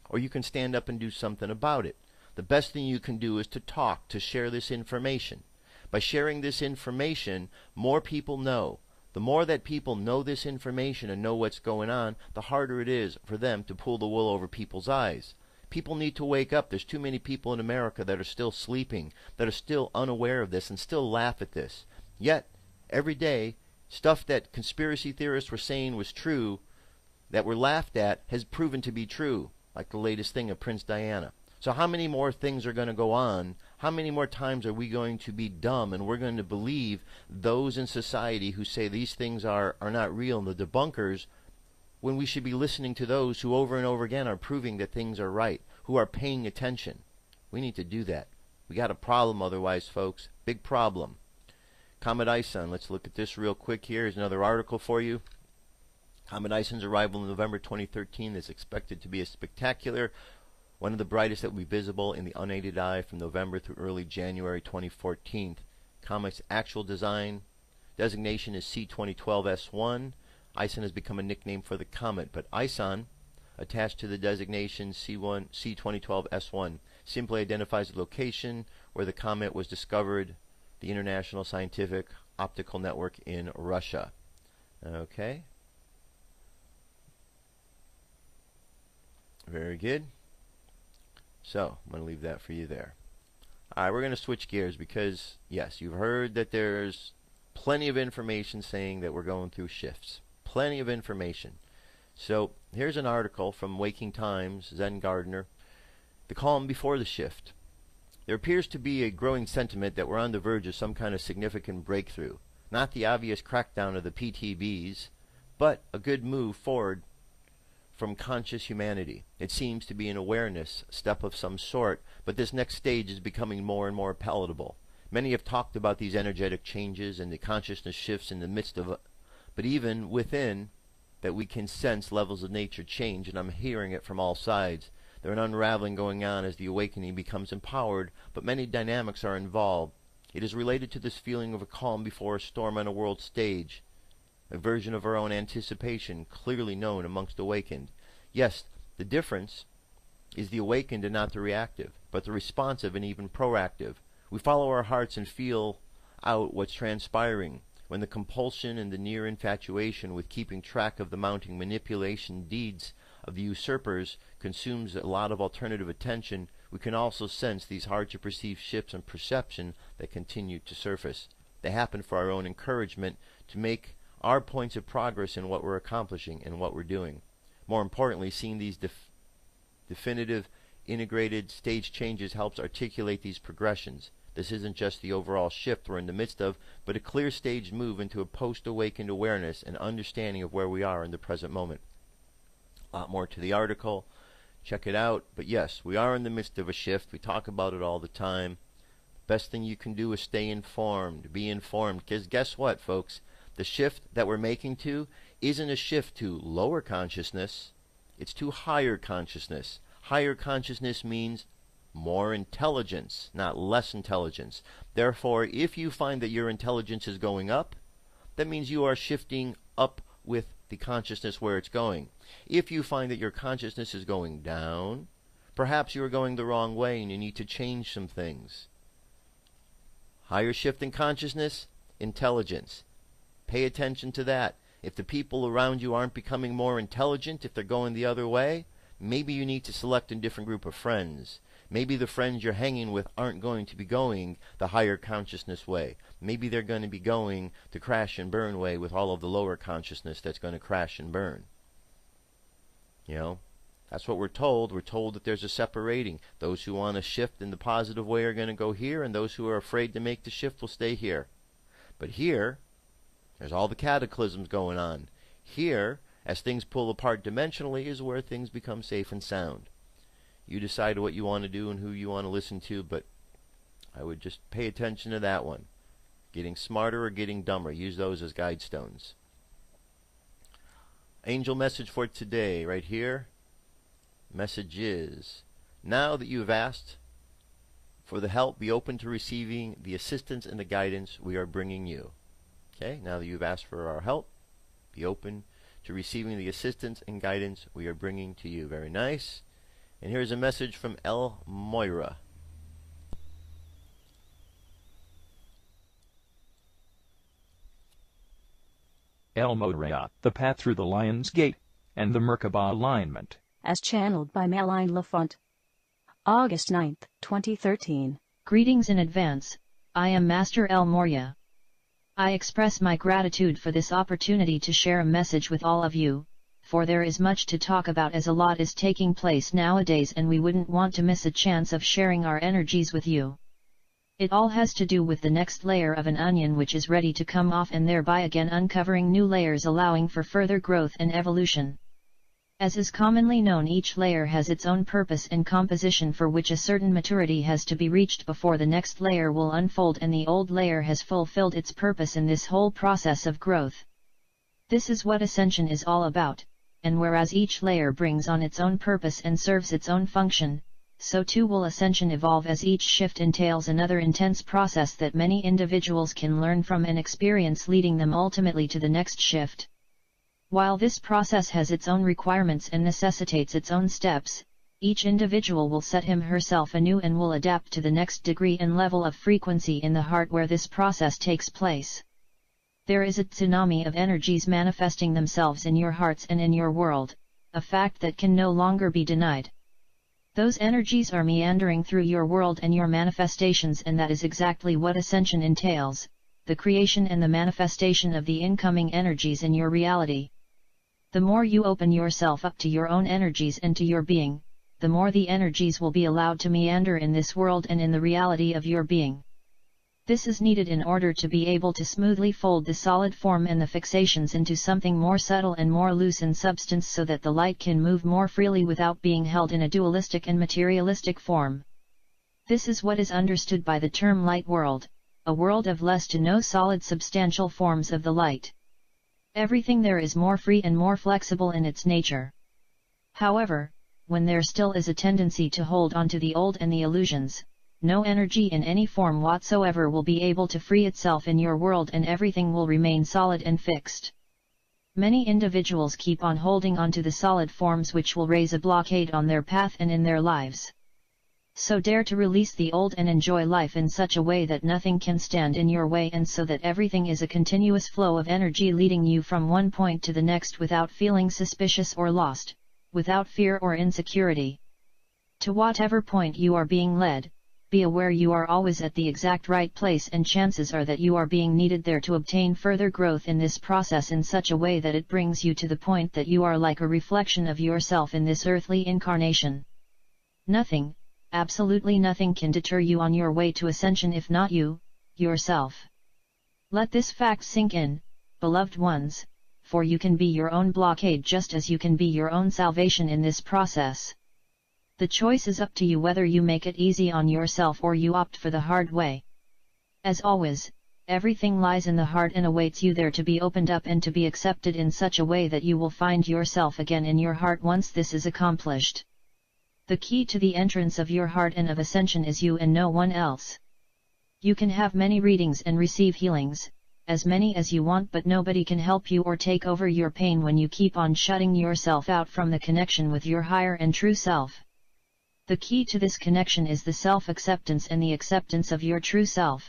or you can stand up and do something about it. The best thing you can do is to talk, to share this information. By sharing this information, more people know. The more that people know this information and know what's going on, the harder it is for them to pull the wool over people's eyes. People need to wake up. There's too many people in America that are still sleeping, that are still unaware of this and still laugh at this. Yet, every day, stuff that conspiracy theorists were saying was true, that were laughed at, has proven to be true, like the latest thing of Prince Diana. So how many more things are going to go on? How many more times are we going to be dumb and we're going to believe those in society who say these things are not real and the debunkers, when we should be listening to those who over and over again are proving that things are right, who are paying attention? We need to do that. We got a problem otherwise, folks. Big problem. Comet Ison, let's look at this real quick here. Here's another article for you. Comet Ison's arrival in November 2013 is expected to be a spectacular, one of the brightest that will be visible in the unaided eye from November through early January 2014. Comet's actual design designation is C2012S1. Ison has become a nickname for the comet, but Ison, attached to the designation C2012S1, simply identifies the location where the comet was discovered, the International Scientific Optical Network in Russia. Okay. Very good. So, I'm going to leave that for you there. Alright, we're going to switch gears because, yes, you've heard that there's plenty of information saying that we're going through shifts. Plenty of information. So, here's an article from Waking Times, Zen Gardner, the calm before the shift. There appears to be a growing sentiment that we're on the verge of some kind of significant breakthrough. Not the obvious crackdown of the PTBs, but a good move forward from conscious humanity. It seems to be an awareness step of some sort, but this next stage is becoming more and more palatable. Many have talked about these energetic changes and the consciousness shifts in the midst of, but even within that we can sense levels of nature change, and I'm hearing it from all sides. There's an unraveling going on as the awakening becomes empowered, but many dynamics are involved. It is related to this feeling of a calm before a storm on a world stage, a version of our own anticipation clearly known amongst awakened. Yes, the difference is the awakened and not the reactive, but the responsive and even proactive. We follow our hearts and feel out what's transpiring. When the compulsion and the near infatuation with keeping track of the mounting manipulation deeds of the usurpers consumes a lot of alternative attention, we can also sense these hard-to-perceive shifts in perception that continue to surface. They happen for our own encouragement to make our points of progress in what we're accomplishing and what we're doing. More importantly, seeing these definitive, integrated stage changes helps articulate these progressions. This isn't just the overall shift we're in the midst of, but a clear staged move into a post-awakened awareness and understanding of where we are in the present moment. A lot more to the article. Check it out. But yes, we are in the midst of a shift. We talk about it all the time. Best thing you can do is stay informed. Be informed. Because guess what, folks? The shift that we're making to isn't a shift to lower consciousness. It's to higher consciousness. Higher consciousness means more intelligence, not less intelligence. Therefore, if you find that your intelligence is going up, that means you are shifting up with the consciousness where it's going. If you find that your consciousness is going down, perhaps you are going the wrong way and you need to change some things. Higher shift in consciousness, intelligence. Pay attention to that. If the people around you aren't becoming more intelligent, if they're going the other way, maybe you need to select a different group of friends. Maybe the friends you're hanging with aren't going to be going the higher consciousness way. Maybe they're going to be going the crash and burn way with all of the lower consciousness that's going to crash and burn. You know, that's what we're told. We're told that there's a separating. Those who want to shift in the positive way are going to go here, and those who are afraid to make the shift will stay here. But here, there's all the cataclysms going on. Here, as things pull apart dimensionally, is where things become safe and sound. You decide what you want to do and who you want to listen to, but I would just pay attention to that one. Getting smarter or getting dumber. Use those as guide stones. Angel message for today, right here. Message is, now that you have asked for the help, be open to receiving the assistance and the guidance we are bringing you. Okay, now that you've asked for our help, be open to receiving the assistance and guidance we are bringing to you. Very nice. And here's a message from El Moira. El Moira, the path through the Lion's Gate, and the Merkaba alignment. As channeled by Maline Lafont. August 9th, 2013. Greetings in advance. I am Master El Moria. I express my gratitude for this opportunity to share a message with all of you, for there is much to talk about as a lot is taking place nowadays and we wouldn't want to miss a chance of sharing our energies with you. It all has to do with the next layer of an onion which is ready to come off and thereby again uncovering new layers allowing for further growth and evolution. As is commonly known, each layer has its own purpose and composition for which a certain maturity has to be reached before the next layer will unfold and the old layer has fulfilled its purpose in this whole process of growth. This is what ascension is all about, and whereas each layer brings on its own purpose and serves its own function, so too will ascension evolve as each shift entails another intense process that many individuals can learn from and experience, leading them ultimately to the next shift. While this process has its own requirements and necessitates its own steps, each individual will set him/herself anew and will adapt to the next degree and level of frequency in the heart where this process takes place. There is a tsunami of energies manifesting themselves in your hearts and in your world, a fact that can no longer be denied. Those energies are meandering through your world and your manifestations, and that is exactly what ascension entails, the creation and the manifestation of the incoming energies in your reality. The more you open yourself up to your own energies and to your being, the more the energies will be allowed to meander in this world and in the reality of your being. This is needed in order to be able to smoothly fold the solid form and the fixations into something more subtle and more loose in substance so that the light can move more freely without being held in a dualistic and materialistic form. This is what is understood by the term light world, a world of less to no solid substantial forms of the light. Everything there is more free and more flexible in its nature. However, when there still is a tendency to hold on to the old and the illusions, no energy in any form whatsoever will be able to free itself in your world and everything will remain solid and fixed. Many individuals keep on holding on to the solid forms which will raise a blockade on their path and in their lives. So dare to release the old and enjoy life in such a way that nothing can stand in your way and so that everything is a continuous flow of energy leading you from one point to the next without feeling suspicious or lost, without fear or insecurity. To whatever point you are being led, be aware you are always at the exact right place and chances are that you are being needed there to obtain further growth in this process in such a way that it brings you to the point that you are like a reflection of yourself in this earthly incarnation. Nothing, absolutely nothing can deter you on your way to ascension if not you, yourself. Let this fact sink in, beloved ones, for you can be your own blockade just as you can be your own salvation in this process. The choice is up to you whether you make it easy on yourself or you opt for the hard way. As always, everything lies in the heart and awaits you there to be opened up and to be accepted in such a way that you will find yourself again in your heart once this is accomplished. The key to the entrance of your heart and of ascension is you and no one else. You can have many readings and receive healings, as many as you want, but nobody can help you or take over your pain when you keep on shutting yourself out from the connection with your higher and true self. The key to this connection is the self-acceptance and the acceptance of your true self.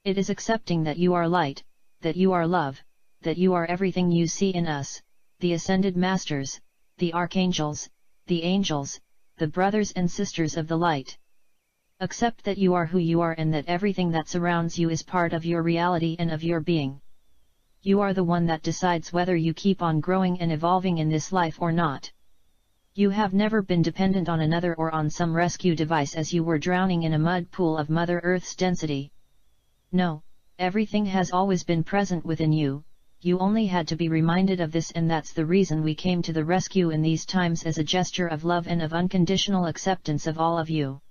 It is accepting that you are light, that you are love, that you are everything you see in us, the ascended masters, the archangels, the angels, the brothers and sisters of the light. Accept that you are who you are and that everything that surrounds you is part of your reality and of your being. You are the one that decides whether you keep on growing and evolving in this life or not. You have never been dependent on another or on some rescue device as you were drowning in a mud pool of Mother Earth's density. No, everything has always been present within you. You only had to be reminded of this, and that's the reason we came to the rescue in these times as a gesture of love and of unconditional acceptance of all of you.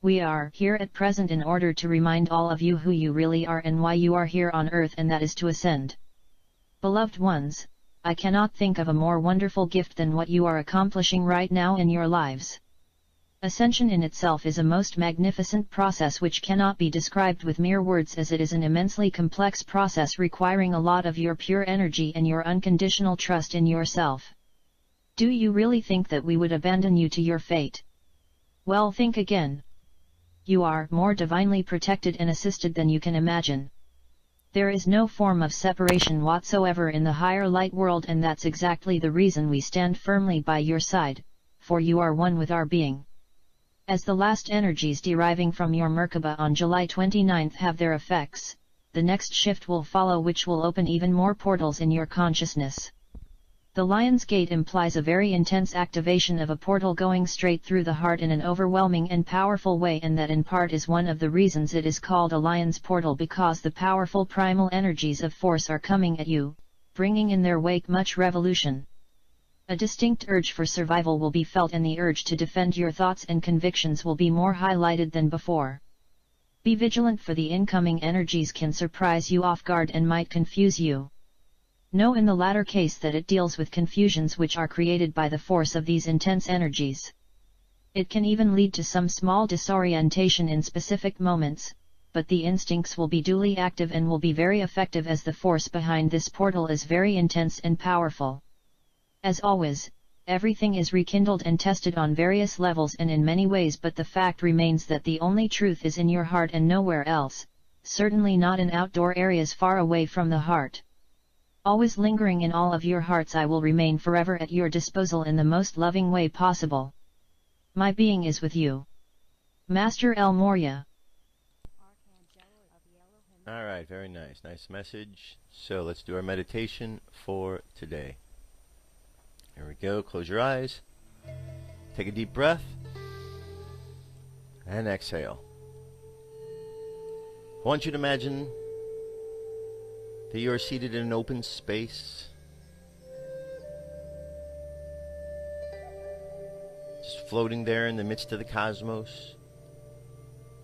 We are here at present in order to remind all of you who you really are and why you are here on earth, and that is to ascend. Beloved ones, I cannot think of a more wonderful gift than what you are accomplishing right now in your lives. Ascension in itself is a most magnificent process which cannot be described with mere words, as it is an immensely complex process requiring a lot of your pure energy and your unconditional trust in yourself. Do you really think that we would abandon you to your fate? Well, think again. You are more divinely protected and assisted than you can imagine. There is no form of separation whatsoever in the higher light world, and that's exactly the reason we stand firmly by your side, for you are one with our being. As the last energies deriving from your Merkaba on July 29th have their effects, the next shift will follow, which will open even more portals in your consciousness. The Lion's Gate implies a very intense activation of a portal going straight through the heart in an overwhelming and powerful way, and that in part is one of the reasons it is called a Lion's Portal, because the powerful primal energies of force are coming at you, bringing in their wake much revolution. A distinct urge for survival will be felt, and the urge to defend your thoughts and convictions will be more highlighted than before. Be vigilant, for the incoming energies can surprise you off guard and might confuse you. Know in the latter case that it deals with confusions which are created by the force of these intense energies. It can even lead to some small disorientation in specific moments, but the instincts will be duly active and will be very effective, as the force behind this portal is very intense and powerful. As always, everything is rekindled and tested on various levels and in many ways, but the fact remains that the only truth is in your heart and nowhere else, certainly not in outdoor areas far away from the heart. Always lingering in all of your hearts, I will remain forever at your disposal in the most loving way possible. My being is with you. Master El Morya. Alright, very nice. Nice message. So let's do our meditation for today. Here we go. Close your eyes. Take a deep breath. And exhale. I want you to imagine that you are seated in an open space, just floating there in the midst of the cosmos,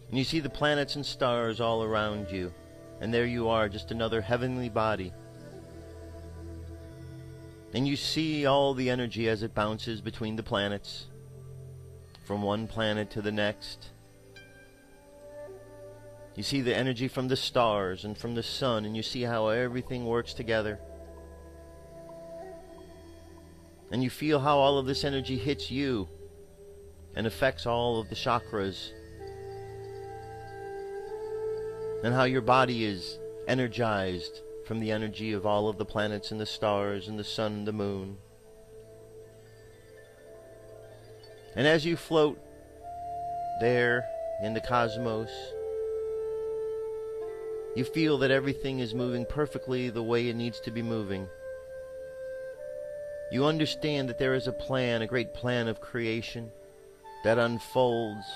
and you see the planets and stars all around you, and there you are, just another heavenly body, and you see all the energy as it bounces between the planets, from one planet to the next. You see the energy from the stars and from the sun, and you see how everything works together. And you feel how all of this energy hits you and affects all of the chakras, and how your body is energized from the energy of all of the planets and the stars and the sun and the moon. And as you float there in the cosmos, you feel that everything is moving perfectly the way it needs to be moving. You understand that there is a plan, a great plan of creation that unfolds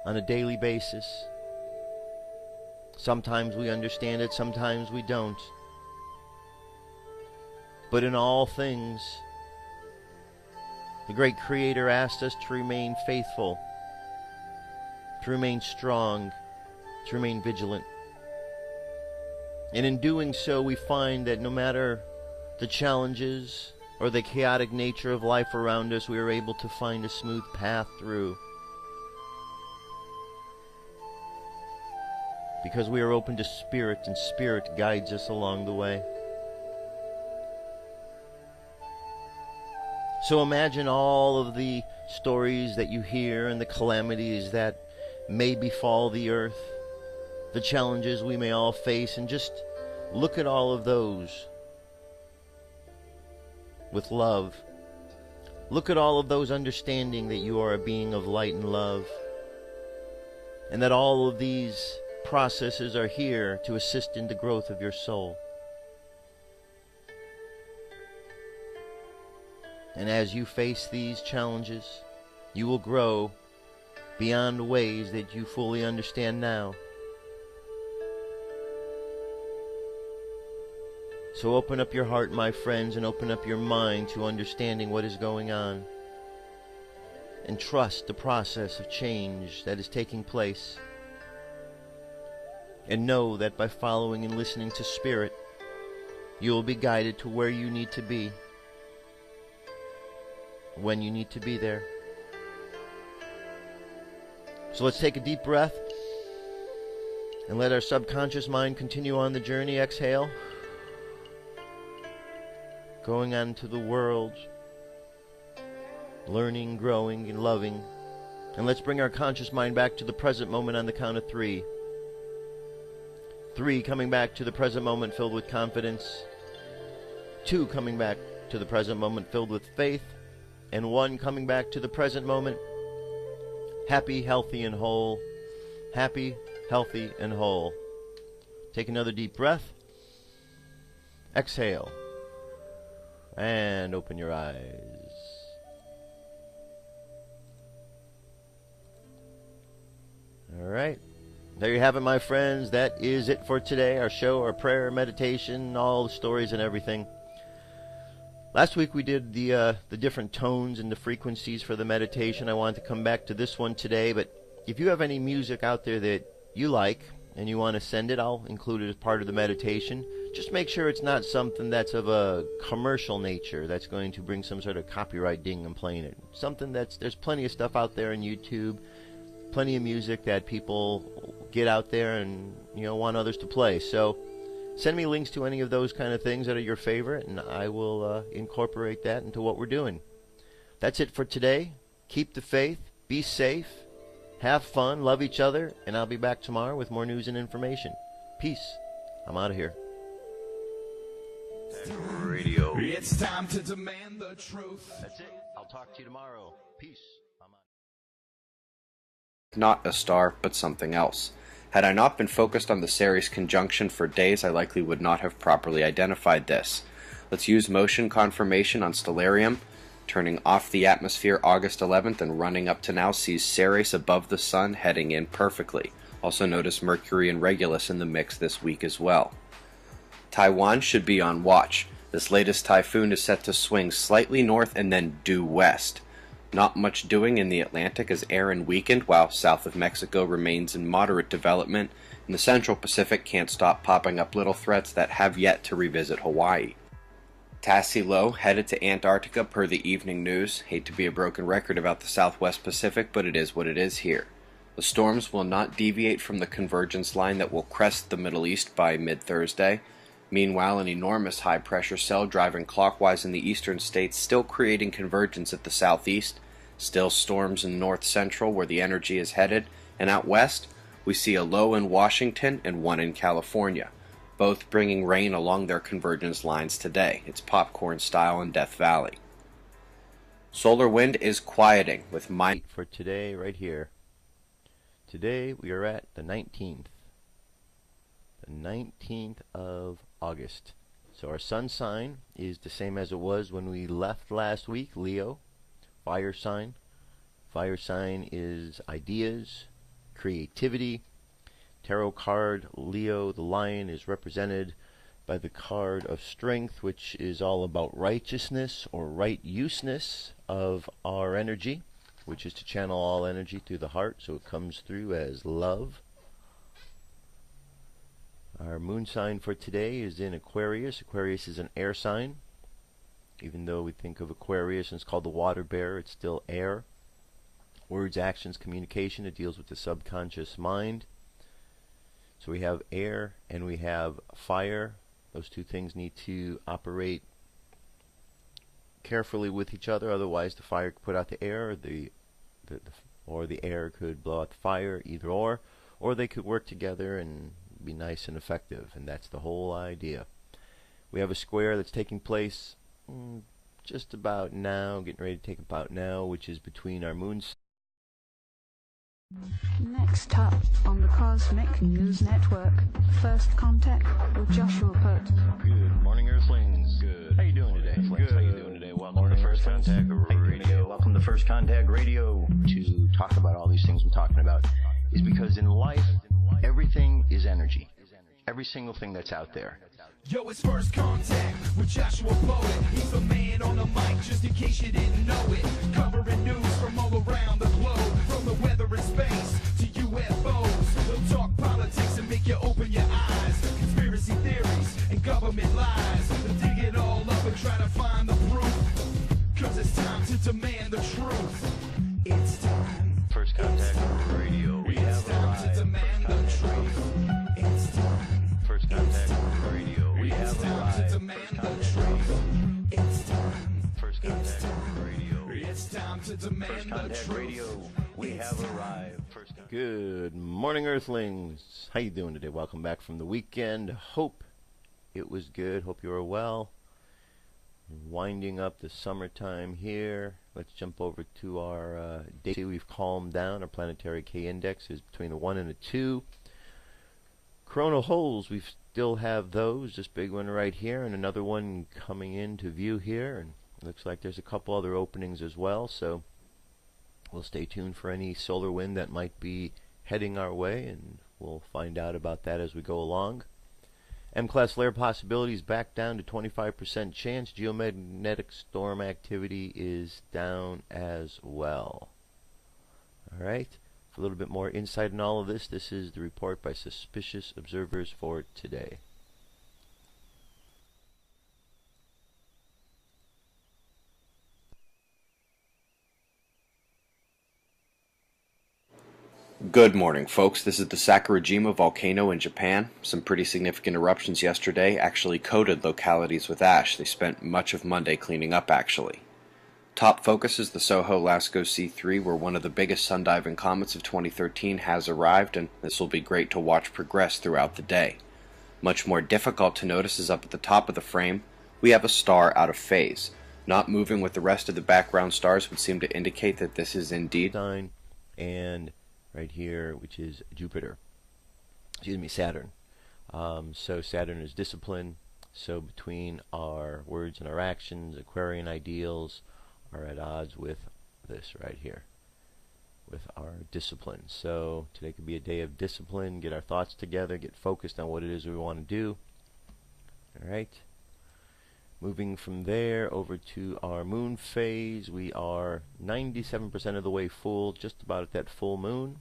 on a daily basis. Sometimes we understand it, sometimes we don't. But in all things, the great Creator asked us to remain faithful, to remain strong, to remain vigilant. And in doing so, we find that no matter the challenges or the chaotic nature of life around us, we are able to find a smooth path through, because we are open to Spirit, and Spirit guides us along the way. So imagine all of the stories that you hear and the calamities that may befall the earth, the challenges we may all face, and just Look at all of those with love. Look at all of those understanding that you are a being of light and love, and that all of these processes are here to assist in the growth of your soul. And as you face these challenges, you will grow beyond ways that you fully understand now. So open up your heart, my friends, and open up your mind to understanding what is going on. And trust the process of change that is taking place. And know that by following and listening to Spirit, you will be guided to where you need to be, when you need to be there. So let's take a deep breath and let our subconscious mind continue on the journey. Exhale. Going on to the world, learning, growing, and loving. And let's bring our conscious mind back to the present moment on the count of 3. 3, coming back to the present moment filled with confidence. 2, coming back to the present moment filled with faith. And 1, coming back to the present moment happy, healthy, and whole. Happy, healthy, and whole. Take another deep breath. Exhale. And open your eyes. All right. There you have it, my friends. That is it for today. Our show, our prayer, meditation, all the stories and everything. Last week we did the different tones and the frequencies for the meditation. I wanted to come back to this one today, but if you have any music out there that you like and you want to send it, I'll include it as part of the meditation. Just make sure it's not something that's of a commercial nature that's going to bring some sort of copyright ding and playing it. Something there's plenty of stuff out there on YouTube, plenty of music that people get out there and want others to play. So send me links to any of those kind of things that are your favorite, and I will incorporate that into what we're doing. That's it for today. Keep the faith, be safe, have fun, love each other, and I'll be back tomorrow with more news and information. Peace. I'm out of here. Radio. It's time to demand the truth. That's it. I'll talk to you tomorrow. Peace. I'm out. Not a star, but something else. Had I not been focused on the Ceres conjunction for days, I likely would not have properly identified this. Let's use motion confirmation on Stellarium. Turning off the atmosphere August 11th and running up to now sees Ceres above the Sun heading in perfectly. Also notice Mercury and Regulus in the mix this week as well. Taiwan should be on watch. This latest typhoon is set to swing slightly north and then due west. Not much doing in the Atlantic as Aaron weakened, while south of Mexico remains in moderate development, and the Central Pacific can't stop popping up little threats that have yet to revisit Hawaii. Tassilo headed to Antarctica per the evening news. Hate to be a broken record about the Southwest Pacific, but it is what it is here. The storms will not deviate from the convergence line that will crest the Middle East by mid-Thursday. Meanwhile, an enormous high-pressure cell driving clockwise in the eastern states still creating convergence at the southeast. Still storms in north-central where the energy is headed. And out west, we see a low in Washington and one in California, both bringing rain along their convergence lines today. It's popcorn style in Death Valley. Solar wind is quieting with for today right here. Today we are at the 19th. The 19th of August. So our sun sign is the same as it was when we left last week, Leo, fire sign. Fire sign is ideas, creativity. Tarot card Leo, the lion, is represented by the card of strength, which is all about righteousness or right useness of our energy, which is to channel all energy through the heart, so it comes through as love. Our moon sign for today is in Aquarius. Aquarius is an air sign. Even though we think of Aquarius and it's called the water bearer, it's still air. Words, actions, communication, it deals with the subconscious mind. So we have air and we have fire. Those two things need to operate carefully with each other, otherwise the fire could put out the air, or the air could blow out the fire, either or they could work together and be nice and effective, and that's the whole idea. We have a square that's taking place just about now, getting ready to take about now, which is between our moons. Next up on the Cosmic News Network, First Contact with Joshua Pert. Good morning, Earthlings. Good. How you doing today? Good. How you doing today? Welcome to First Contact Radio. Welcome to First Contact Radio. To talk about all these things we're talking about is because in life, everything is energy. Every single thing that's out there. Yo, it's First Contact with Joshua Poet. He's the man on the mic, just in case you didn't know it. Covering news from all around the globe, from the weather and space to UFOs. He'll talk politics and make you open your eyes. Conspiracy theories and government lies. They'll dig it all up and try to find the proof. Cause it's time to demand the truth. It's time. First Contact Radio. We have time to demand the truth. It's time. First Contact Radio. We have arrived. To demand the truth. It's time. First Contact Radio. It's time to demand the truth. Radio. We have arrived. Good morning, Earthlings. How you doing today? Welcome back from the weekend. Hope it was good. Hope you were well. Winding up the summertime here. Let's jump over to our day. We've calmed down. Our planetary K-index is between a 1 and a 2. Coronal holes, we still have those. This big one right here, and another one coming into view here. And it looks like there's a couple other openings as well. So we'll stay tuned for any solar wind that might be heading our way, and we'll find out about that as we go along. M-class flare possibilities back down to 25% chance. Geomagnetic storm activity is down as well. All right. For a little bit more insight in all of this, this is the report by Suspicious Observers for today. Good morning, folks. This is the Sakurajima volcano in Japan. Some pretty significant eruptions yesterday actually coated localities with ash. They spent much of Monday cleaning up, actually. Top focus is the Soho Lascaux C3, where one of the biggest sun-diving comets of 2013 has arrived, and this will be great to watch progress throughout the day. Much more difficult to notice is up at the top of the frame. We have a star out of phase. Not moving with the rest of the background stars would seem to indicate that this is indeed... And right here, which is Saturn. So Saturn is discipline. So between our words and our actions, Aquarian ideals are at odds with this right here, with our discipline. So today could be a day of discipline, get our thoughts together, get focused on what it is we want to do. All right. Moving from there over to our moon phase, we are 97% of the way full, just about at that full moon.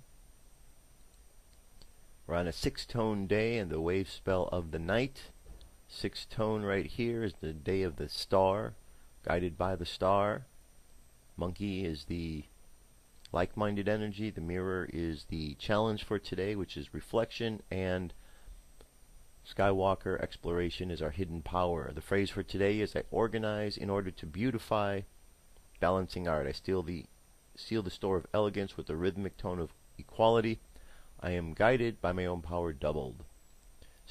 We're on a 6-tone day and the wave spell of the night. 6-tone right here is the day of the star, guided by the star. Monkey is the like-minded energy. The mirror is the challenge for today, which is reflection, and Skywalker exploration is our hidden power. The phrase for today is I organize in order to beautify. Balancing art. I seal the store of elegance with a rhythmic tone of equality. I am guided by my own power doubled.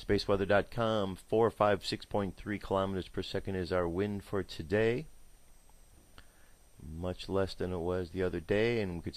Spaceweather.com, 456.3 kilometers per second is our wind for today. Much less than it was the other day, and we could